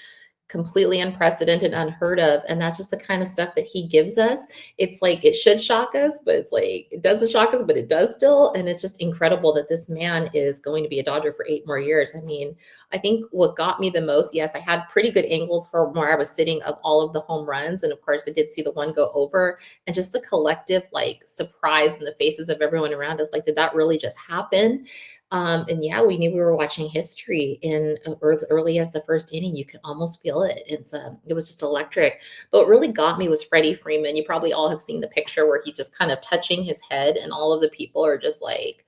completely unprecedented, unheard of, and that's just the kind of stuff that he gives us. It's like it should shock us, but it's like it doesn't shock us, but it does still, and it's just incredible that this man is going to be a Dodger for 8 more years. I mean, I think what got me the most, yes, I had pretty good angles from where I was sitting of all of the home runs, and of course I did see the one go over, and just the collective like surprise in the faces of everyone around us, like, did that really just happen? And yeah, we knew we were watching history in as early as the first inning. You could almost feel it. It was just electric. But what really got me was Freddie Freeman. You probably all have seen the picture where he just kind of touching his head, and all of the people are just like,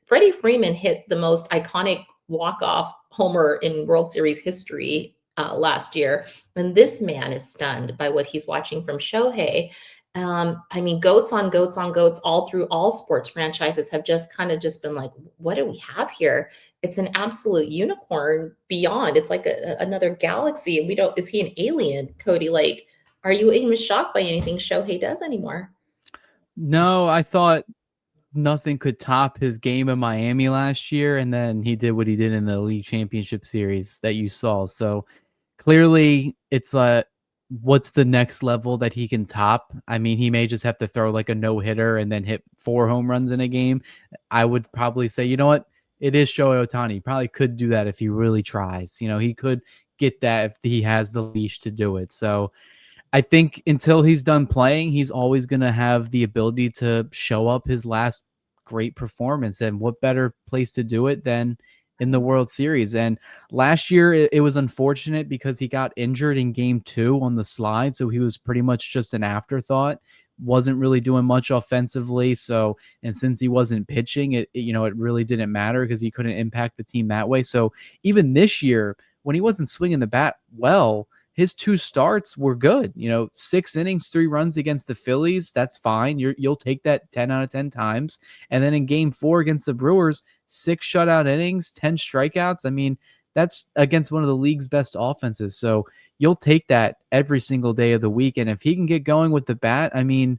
Freddie Freeman hit the most iconic walk-off homer in World Series history last year. And this man is stunned by what he's watching from Shohei. I mean, goats on goats on goats all through all sports franchises have just kind of just been like, what do we have here? It's an absolute unicorn beyond. It's like another galaxy. And we don't, is he an alien, Cody? Like, are you even shocked by anything Shohei does anymore? No, I thought nothing could top his game in Miami last year, and then he did what he did in the league championship series that you saw. So clearly, it's what's the next level that he can top? I mean, he may just have to throw like a no hitter and then hit 4 home runs in a game. I would probably say, you know what? It is Shohei Ohtani. He probably could do that if he really tries. You know, he could get that if he has the leash to do it. So I think until he's done playing, he's always going to have the ability to show up his last great performance. And what better place to do it than in the World Series? And last year, it was unfortunate because he got injured in game 2 on the slide. So he was pretty much just an afterthought, wasn't really doing much offensively. So, and since he wasn't pitching, it really didn't matter because he couldn't impact the team that way. So even this year, when he wasn't swinging the bat well, his 2 starts were good. 6 innings, 3 runs against the Phillies. That's fine. You'll take that 10 out of 10 times. And then in game 4 against the Brewers, 6 shutout innings, 10 strikeouts. I mean, that's against one of the league's best offenses. So you'll take that every single day of the week. And if he can get going with the bat, I mean,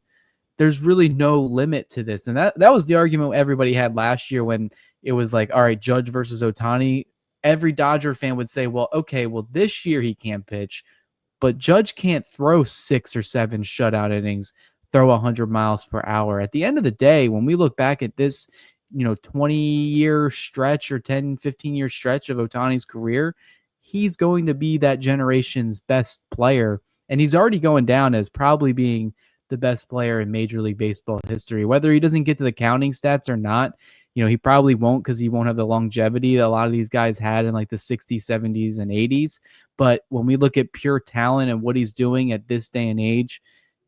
there's really no limit to this. And that was the argument everybody had last year when it was like, all right, Judge versus Ohtani. Every Dodger fan would say, well, okay, well, this year he can't pitch, but Judge can't throw 6 or 7 shutout innings, throw 100 miles per hour. At the end of the day, when we look back at this, 20-year stretch or 10, 15-year stretch of Ohtani's career, he's going to be that generation's best player. And he's already going down as probably being the best player in Major League Baseball history. Whether he doesn't get to the counting stats or not, he probably won't because he won't have the longevity that a lot of these guys had in like the 60s, 70s, and 80s. But when we look at pure talent and what he's doing at this day and age,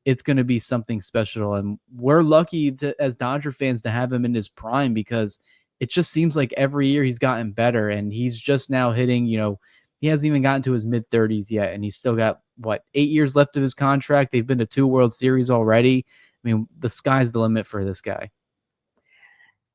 it's going to be something special. And we're lucky as Dodger fans to have him in his prime because it just seems like every year he's gotten better. And he's just now hitting, he hasn't even gotten to his mid-30s yet. And he's still got, 8 years left of his contract. They've been to 2 World Series already. I mean, the sky's the limit for this guy.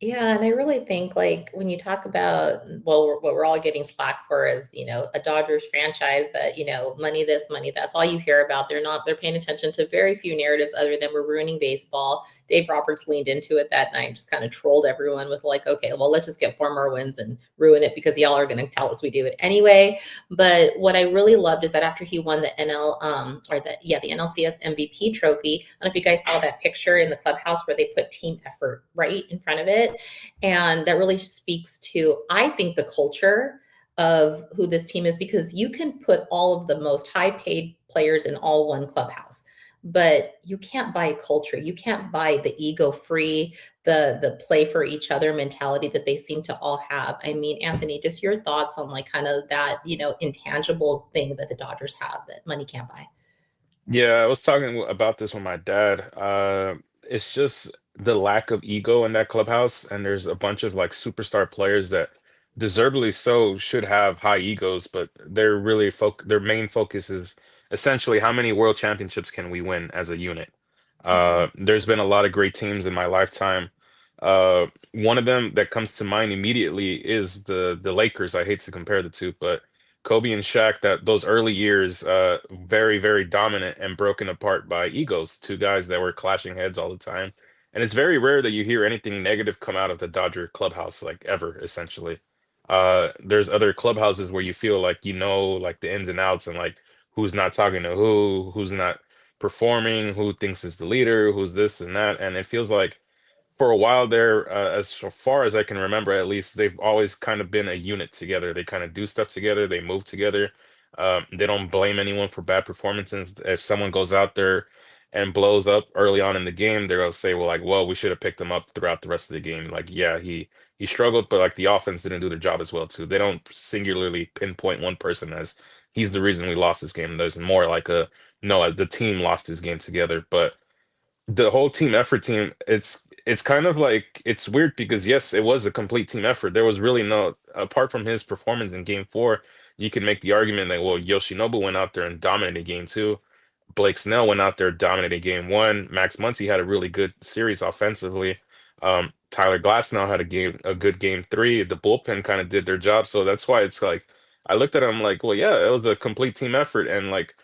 Yeah, and I really think like when you talk about, well, what we're all getting slack for is, a Dodgers franchise that, money this, money that's all you hear about. They're paying attention to very few narratives other than we're ruining baseball. Dave Roberts leaned into it that night, just kind of trolled everyone with like, okay, well, let's just get 4 more wins and ruin it because y'all are going to tell us we do it anyway. But what I really loved is that after he won the the NLCS MVP trophy, I don't know if you guys saw that picture in the clubhouse where they put team effort right in front of it. And that really speaks to, I think, the culture of who this team is, because you can put all of the most high paid players in all one clubhouse, but you can't buy culture. You can't buy the ego free, the play for each other mentality that they seem to all have. I mean, Anthony, just your thoughts on like kind of that, intangible thing that the Dodgers have that money can't buy. Yeah, I was talking about this with my dad. It's just the lack of ego in that clubhouse, and there's a bunch of like superstar players that deservedly so should have high egos, but they're really their main focus is essentially how many world championships can we win as a unit. Mhm. There's been a lot of great teams in my lifetime. One of them that comes to mind immediately is the Lakers. I hate to compare the two, but Kobe and Shaq, that those early years, very, very dominant and broken apart by egos, 2 guys that were clashing heads all the time. And it's very rare that you hear anything negative come out of the Dodger clubhouse, like ever, essentially. There's other clubhouses where you feel like like the ins and outs and like who's not talking to who's not performing, who thinks is the leader, who's this and that. And it feels like for a while there, as far as I can remember, at least, they've always kind of been a unit together. They kind of do stuff together. They move together. They don't blame anyone for bad performances. If someone goes out there and blows up early on in the game, they're gonna say, "Well, like, well, we should have picked him up throughout the rest of the game." Like, yeah, he struggled, but like the offense didn't do their job as well too. They don't singularly pinpoint one person as he's the reason we lost this game. There's more like the team lost this game together, but the whole team effort team, it's kind of like it's weird because yes, it was a complete team effort. There was really no apart from his performance in game four, you can make the argument that well, Yoshinobu went out there and dominated game two. Blake Snell went out there, dominated game one. Max Muncy had a really good series offensively. Tyler Glasnow had a good game three. The bullpen kind of did their job. So that's why it's like I looked at him like, well, yeah, it was a complete team effort. And like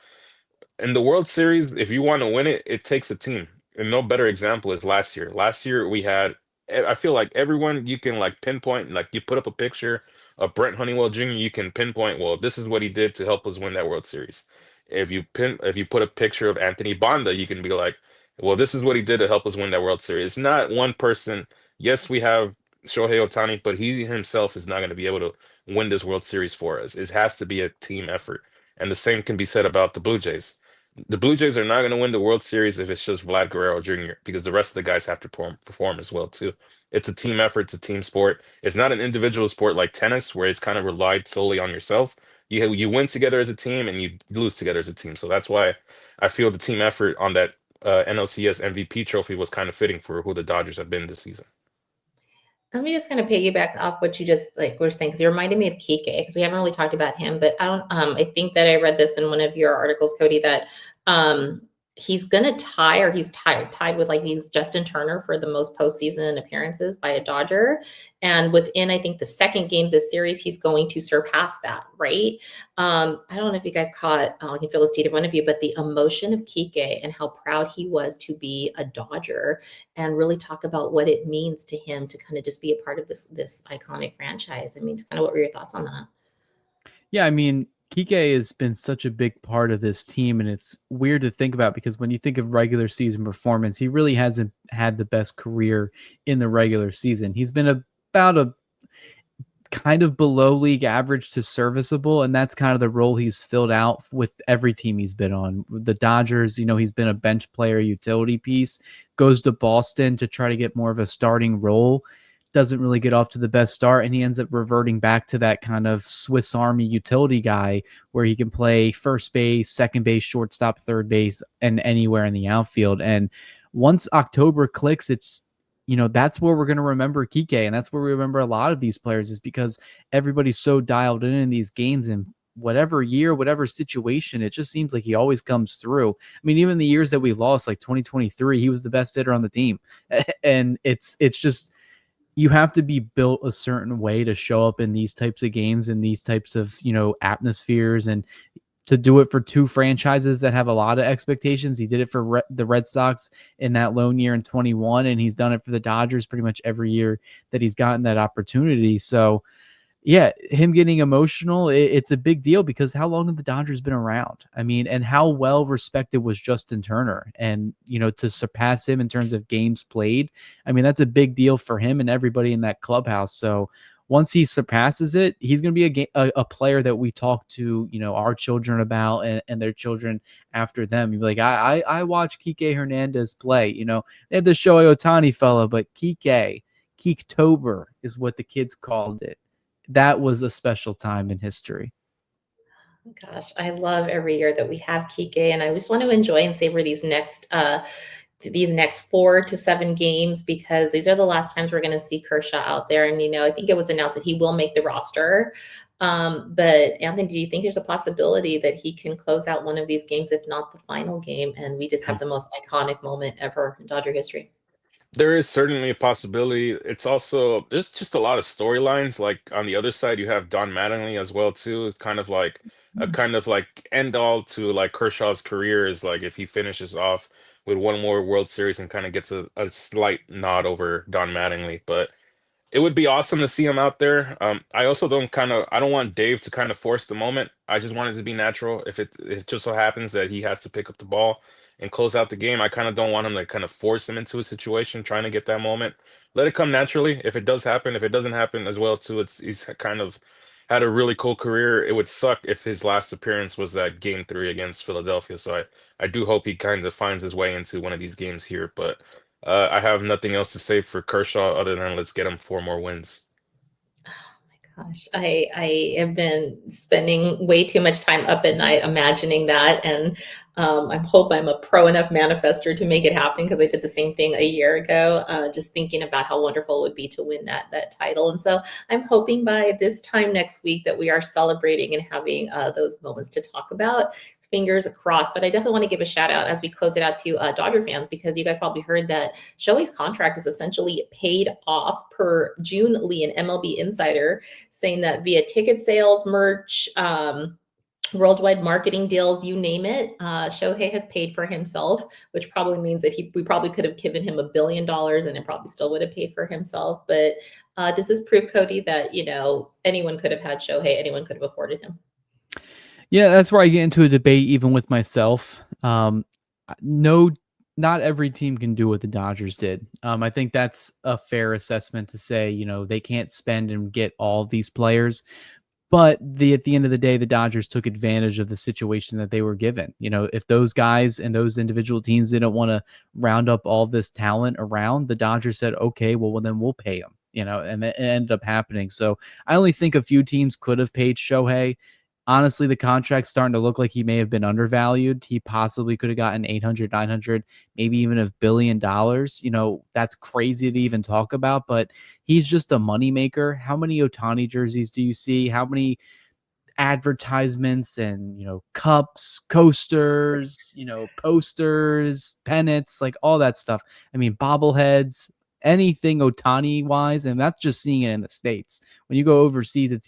in the World Series, if you want to win it, it takes a team. And no better example is last year. Last year we had, I feel like everyone you can like pinpoint, like you put up a picture of Brent Honeywell Jr., you can pinpoint, well, this is what he did to help us win that World Series. If you put a picture of Anthony Banda, you can be like, well, this is what he did to help us win that World Series. It's not one person. Yes, we have Shohei Ohtani, but he himself is not going to be able to win this World Series for us. It has to be a team effort. And the same can be said about the Blue Jays. The Blue Jays are not going to win the World Series if it's just Vlad Guerrero Jr. because the rest of the guys have to perform as well too. It's a team effort, it's a team sport. It's not an individual sport like tennis where it's kind of relied solely on yourself. You win together as a team and you lose together as a team. So that's why I feel the team effort on that NLCS MVP trophy was kind of fitting for who the Dodgers have been this season. Let me just kind of piggyback off what you just like were saying, because you reminded me of Kike, because we haven't really talked about him, but I don't I think that I read this in one of your articles, Cody, that he's gonna tie, or he's tied with like he's Justin Turner for the most postseason appearances by a Dodger. And within I think the second game of this series, he's going to surpass that, right? I don't know if you guys caught, I can feel this to either one of you, but the emotion of Kike and how proud he was to be a Dodger and really talk about what it means to him to kind of just be a part of this iconic franchise. I mean, kind of what were your thoughts on that? Yeah, I mean, Kike has been such a big part of this team, and it's weird to think about because when you think of regular season performance, he really hasn't had the best career in the regular season. He's been about a kind of below league average to serviceable, and that's kind of the role he's filled out with every team he's been on. The Dodgers, he's been a bench player, utility piece, goes to Boston to try to get more of a starting role, doesn't really get off to the best start, and he ends up reverting back to that kind of Swiss Army utility guy where he can play first base, second base, shortstop, third base, and anywhere in the outfield. And once October clicks, that's where we're going to remember Kike, and that's where we remember a lot of these players, is because everybody's so dialed in these games, and whatever year, whatever situation, it just seems like he always comes through. I mean, even the years that we lost, like 2023, he was the best hitter on the team. And it's just, you have to be built a certain way to show up in these types of games and these types of, atmospheres, and to do it for two franchises that have a lot of expectations. He did it for the Red Sox in that lone year in 21, and he's done it for the Dodgers pretty much every year that he's gotten that opportunity. So yeah, him getting emotional, it's a big deal because how long have the Dodgers been around? I mean, and how well respected was Justin Turner? And, to surpass him in terms of games played, I mean, that's a big deal for him and everybody in that clubhouse. So once he surpasses it, he's going to be a player that we talk to, our children about, and their children after them. You'd be like, I watch Kike Hernandez play. They had the Shohei Ohtani fella, but Kektober is what the kids called it. That was a special time in history. Gosh, I love every year that we have Kike, and I just want to enjoy and savor these next 4 to 7 games, because these are the last times we're going to see Kershaw out there. And I think it was announced that he will make the roster. But Anthony, do you think there's a possibility that he can close out one of these games, if not the final game, and we just have the most iconic moment ever in Dodger history? There is certainly a possibility. It's also there's just a lot of storylines. Like on the other side, you have Don Mattingly as well too. It's kind of like end all to like Kershaw's career is like if he finishes off with one more World Series and kind of gets a slight nod over Don Mattingly. But it would be awesome to see him out there. I also I don't want Dave to kind of force the moment. I just want it to be natural. If it just so happens that he has to pick up the ball and close out the game, I kind of don't want him to kind of force him into a situation trying to get that moment. Let it come naturally. If it does happen, if it doesn't happen as well too, he's kind of had a really cool career. It would suck if his last appearance was that game three against Philadelphia. So I do hope he kind of finds his way into one of these games here, but. I have nothing else to say for Kershaw other than let's get him 4 more wins. Oh my Gosh, I have been spending way too much time up at night imagining that, and I hope I'm a pro enough manifester to make it happen because I did the same thing a year ago, just thinking about how wonderful it would be to win that title. And so I'm hoping by this time next week that we are celebrating and having those moments to talk about. Fingers crossed, but I definitely want to give a shout out as we close it out to Dodger fans because you guys probably heard that Shohei's contract is essentially paid off per June Lee, an MLB insider, saying that via ticket sales, merch, worldwide marketing deals, you name it, Shohei has paid for himself, which probably means that we probably could have given him $1 billion and it probably still would have paid for himself. But does this prove, Cody, that anyone could have had Shohei, anyone could have afforded him? Yeah, that's where I get into a debate even with myself. No, not every team can do what the Dodgers did. I think that's a fair assessment to say, they can't spend and get all these players. But at the end of the day, the Dodgers took advantage of the situation that they were given. If those guys and those individual teams didn't want to round up all this talent around, the Dodgers said, okay, well then we'll pay them, and it ended up happening. So I only think a few teams could have paid Shohei. Honestly, the contract's starting to look like he may have been undervalued. He possibly could have gotten 800, 900, maybe even $1 billion. That's crazy to even talk about, but he's just a moneymaker. How many Otani jerseys do you see? How many advertisements and cups, coasters, posters, pennants, like all that stuff? I mean, bobbleheads, anything Otani wise, and that's just seeing it in the States. When you go overseas, it's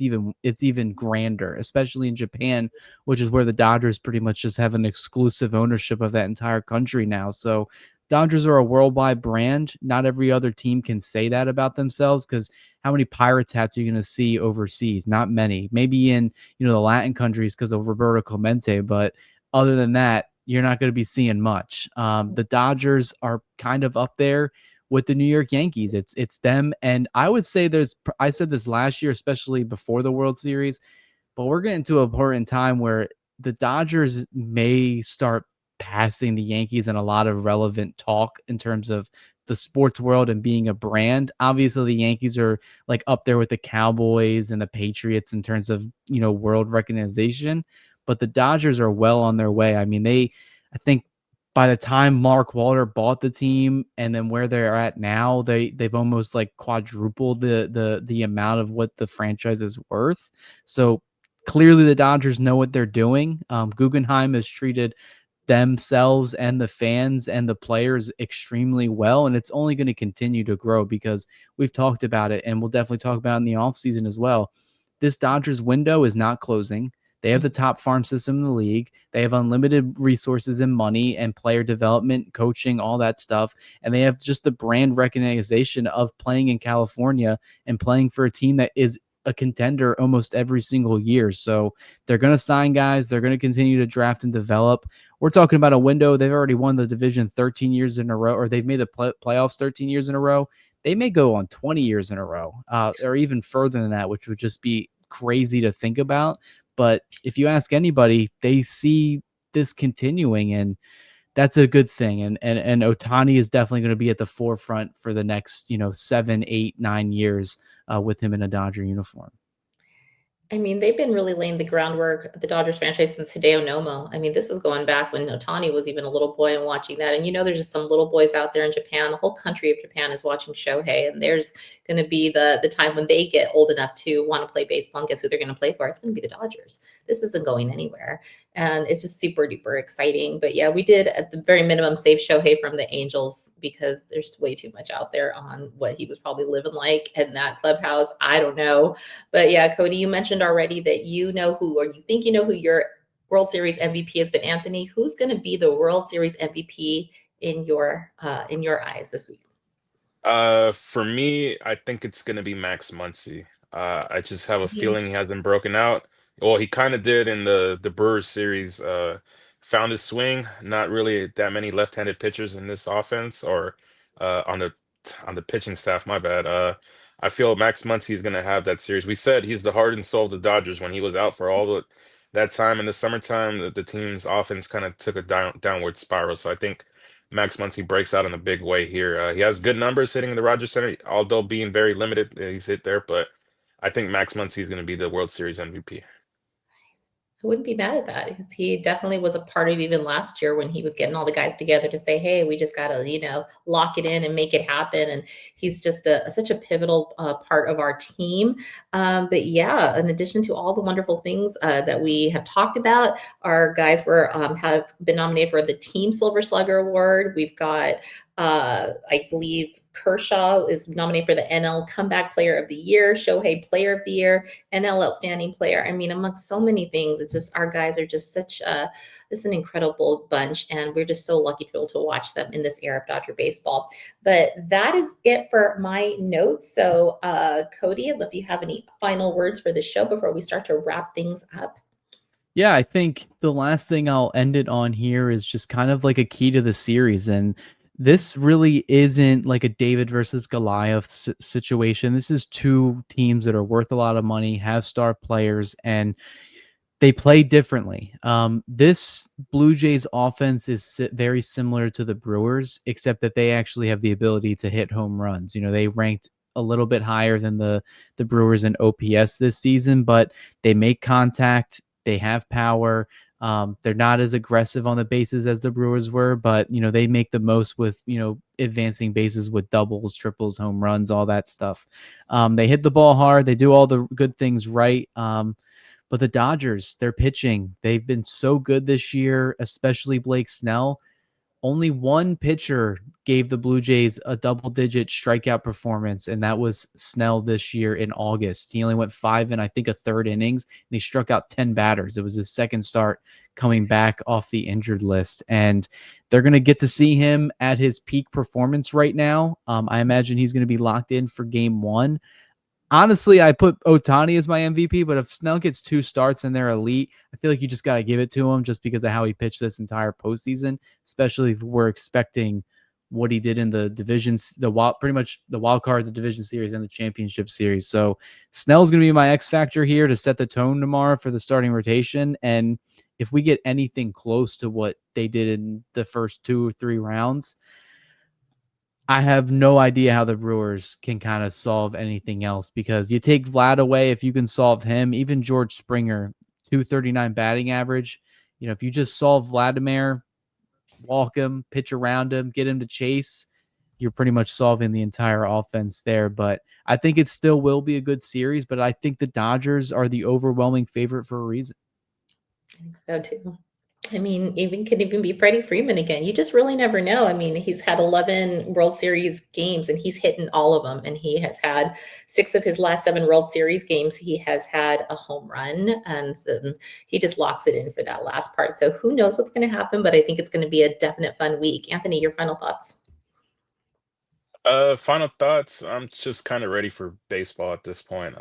even grander, especially in Japan, which is where the Dodgers pretty much just have an exclusive ownership of that entire country now. So Dodgers are a worldwide brand. Not every other team can say that about themselves, because how many Pirates hats are you going to see overseas? Not many. Maybe in the Latin countries because of Roberto Clemente, but other than that, you're not going to be seeing much. The Dodgers are kind of up there with the New York Yankees. It's them, and I would say I said this last year, especially before the World Series, but we're getting to a point in time where the Dodgers may start passing the Yankees in a lot of relevant talk in terms of the sports world and being a brand. Obviously, the Yankees are like up there with the Cowboys and the Patriots in terms of, world recognition, but the Dodgers are well on their way. I mean, I think by the time Mark Walter bought the team and then where they're at now, they've almost like quadrupled the amount of what the franchise is worth. So clearly the Dodgers know what they're doing. Guggenheim has treated themselves and the fans and the players extremely well, and it's only going to continue to grow because we've talked about it, and we'll definitely talk about it in the offseason as well. This Dodgers window is not closing. They have the top farm system in the league. They have unlimited resources and money and player development, coaching, all that stuff. And they have just the brand recognition of playing in California and playing for a team that is a contender almost every single year. So they're going to sign guys. They're going to continue to draft and develop. We're talking about a window. They've already won the division 13 years in a row, or they've made the playoffs 13 years in a row. They may go on 20 years in a row, or even further than that, which would just be crazy to think about. But if you ask anybody, they see this continuing, and that's a good thing. And Otani is definitely going to be at the forefront for the next, 7, 8, 9 years with him in a Dodger uniform. I mean, they've been really laying the groundwork, the Dodgers franchise, since Hideo Nomo. I mean, this was going back when Otani was even a little boy and watching that. And there's just some little boys out there in Japan. The whole country of Japan is watching Shohei. And there's going to be the time when they get old enough to want to play baseball. And guess who they're going to play for? It's going to be the Dodgers. This isn't going anywhere. And it's just super duper exciting. But yeah, we did at the very minimum save Shohei from the Angels because there's way too much out there on what he was probably living like in that clubhouse. I don't know. But yeah, Cody, you mentioned already that you think you know who your World Series MVP is. But Anthony, who's going to be the World Series MVP in your eyes this week? For me, I think it's gonna be Max Muncy. I just have a feeling he hasn't broken out. Well, he kind of did in the Brewers series. Found his swing. Not really that many left-handed pitchers in this offense, or on the pitching staff. My bad. I feel Max Muncy is gonna have that series. We said he's the heart and soul of the Dodgers when he was out for all that time in the summertime. The team's offense kind of took a downward spiral. So I think Max Muncy breaks out in a big way here. He has good numbers hitting in the Rogers Center, although being very limited. He's hit there, but I think Max Muncy is going to be the World Series MVP. I wouldn't be mad at that because he definitely was a part of even last year when he was getting all the guys together to say, hey, we just got to, lock it in and make it happen. And he's just such a pivotal part of our team. But yeah, in addition to all the wonderful things that we have talked about, our guys have been nominated for the Team Silver Slugger Award. We've got, I believe, Kershaw is nominated for the NL Comeback Player of the Year, Shohei Player of the Year, NL Outstanding Player. I mean, amongst so many things, it's just our guys are just this is an incredible bunch, and we're just so lucky to be able to watch them in this era of Dodger baseball. But that is it for my notes. So, Cody, if you have any final words for the show before we start to wrap things up. Yeah, I think the last thing I'll end it on here is just kind of like a key to the series. And this really isn't like a David versus Goliath situation. This is two teams that are worth a lot of money, have star players, and they play differently. This Blue Jays offense is very similar to the Brewers, except that they actually have the ability to hit home runs. They ranked a little bit higher than the Brewers in OPS this season, but they make contact. They have power. They're not as aggressive on the bases as the Brewers were, but they make the most with advancing bases with doubles, triples, home runs, all that stuff. They hit the ball hard. They do all the good things right. But the Dodgers, their pitching, they've been so good this year, especially Blake Snell. Only one pitcher gave the Blue Jays a double-digit strikeout performance, and that was Snell this year in August. He only went 5 and I think a third innings, and he struck out 10 batters. It was his second start coming back off the injured list, and they're going to get to see him at his peak performance right now. I imagine he's going to be locked in for Game 1. Honestly, I put Ohtani as my MVP, but if Snell gets 2 starts and they're elite, I feel like you just got to give it to him just because of how he pitched this entire postseason, especially if we're expecting what he did in the divisions, pretty much the wild card, the division series, and the championship series. So Snell's going to be my X factor here to set the tone tomorrow for the starting rotation. And if we get anything close to what they did in the first 2 or 3 rounds, I have no idea how the Brewers can kind of solve anything else, because you take Vlad away, if you can solve him, even George Springer, 239 batting average. If you just solve Vladimir, walk him, pitch around him, get him to chase, you're pretty much solving the entire offense there. But I think it still will be a good series, but I think the Dodgers are the overwhelming favorite for a reason. I think so too. I mean, could even be Freddie Freeman again. You just really never know. I mean, he's had 11 World Series games and he's hitting all of them. And he has had 6 of his last 7 World Series games. He has had a home run, and so he just locks it in for that last part. So who knows what's going to happen, but I think it's going to be a definite fun week. Anthony, your final thoughts? Final thoughts. I'm just kind of ready for baseball at this point.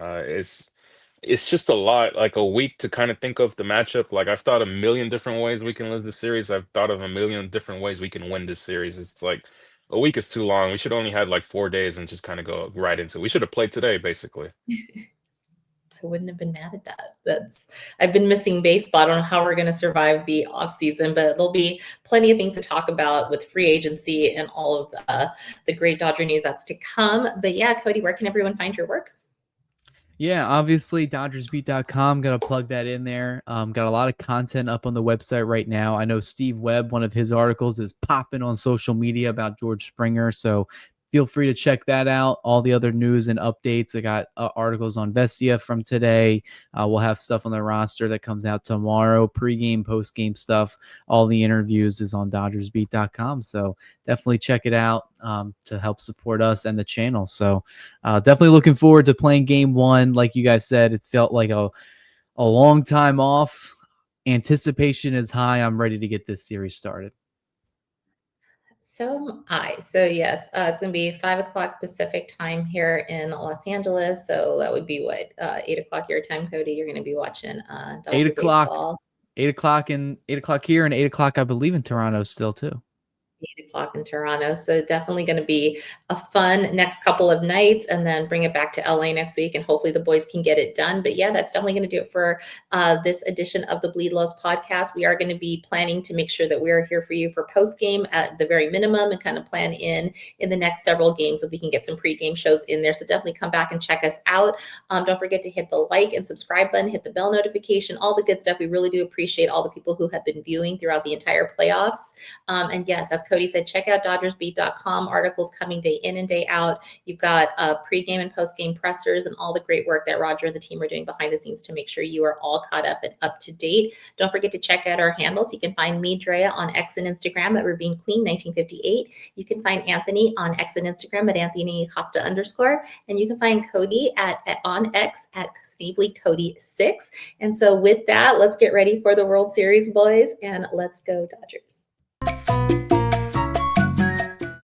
It's just a lot, like a week to kind of think of the matchup. Like I've thought a million different ways we can lose this series. I've thought of a million different ways we can win this series. It's like a week is too long. We should only had like 4 days and just kind of go right into it. We should have played today, basically. I wouldn't have been mad at that. I've been missing baseball. I don't know how we're going to survive the off season, but there'll be plenty of things to talk about with free agency and all of the great Dodger news that's to come. But yeah, Cody, where can everyone find your work? Yeah, obviously DodgersBeat.com. Got to plug that in there. Got a lot of content up on the website right now. I know Steve Webb, one of his articles is popping on social media about George Springer. So feel free to check that out. All the other news and updates. I got articles on Vesia from today. We'll have stuff on the roster that comes out tomorrow. Pre-game, post-game stuff. All the interviews is on DodgersBeat.com. So definitely check it out to help support us and the channel. So definitely looking forward to playing Game 1. Like you guys said, it felt like a long time off. Anticipation is high. I'm ready to get this series started. So am I. So yes, it's going to be 5 o'clock Pacific time here in Los Angeles. So that would be what, 8 o'clock your time, Cody. You're going to be watching Dodger 8 o'clock, baseball. 8 o'clock here, and 8 o'clock I believe in Toronto still too. 8 o'clock in Toronto. So definitely going to be a fun next couple of nights, and then bring it back to LA next week, and hopefully the boys can get it done. But yeah, that's definitely going to do it for this edition of the Bleed Lows podcast. We are going to be planning to make sure that we are here for you for post game at the very minimum, and kind of plan in the next several games if we can get some pregame shows in there. So definitely come back and check us out. Don't forget to hit the like and subscribe button, hit the bell notification, all the good stuff. We really do appreciate all the people who have been viewing throughout the entire playoffs. And yes, as Cody said, check out DodgersBeat.com. Articles coming day in and day out. You've got pregame and postgame pressers and all the great work that Roger and the team are doing behind the scenes to make sure you are all caught up and up to date. Don't forget to check out our handles. You can find me, Drea, on X and Instagram at Ravine Queen 1958. You can find Anthony on X and Instagram at Anthony Costa _. And you can find Cody on X at Snavely Cody 6. And so with that, let's get ready for the World Series, boys, and let's go Dodgers.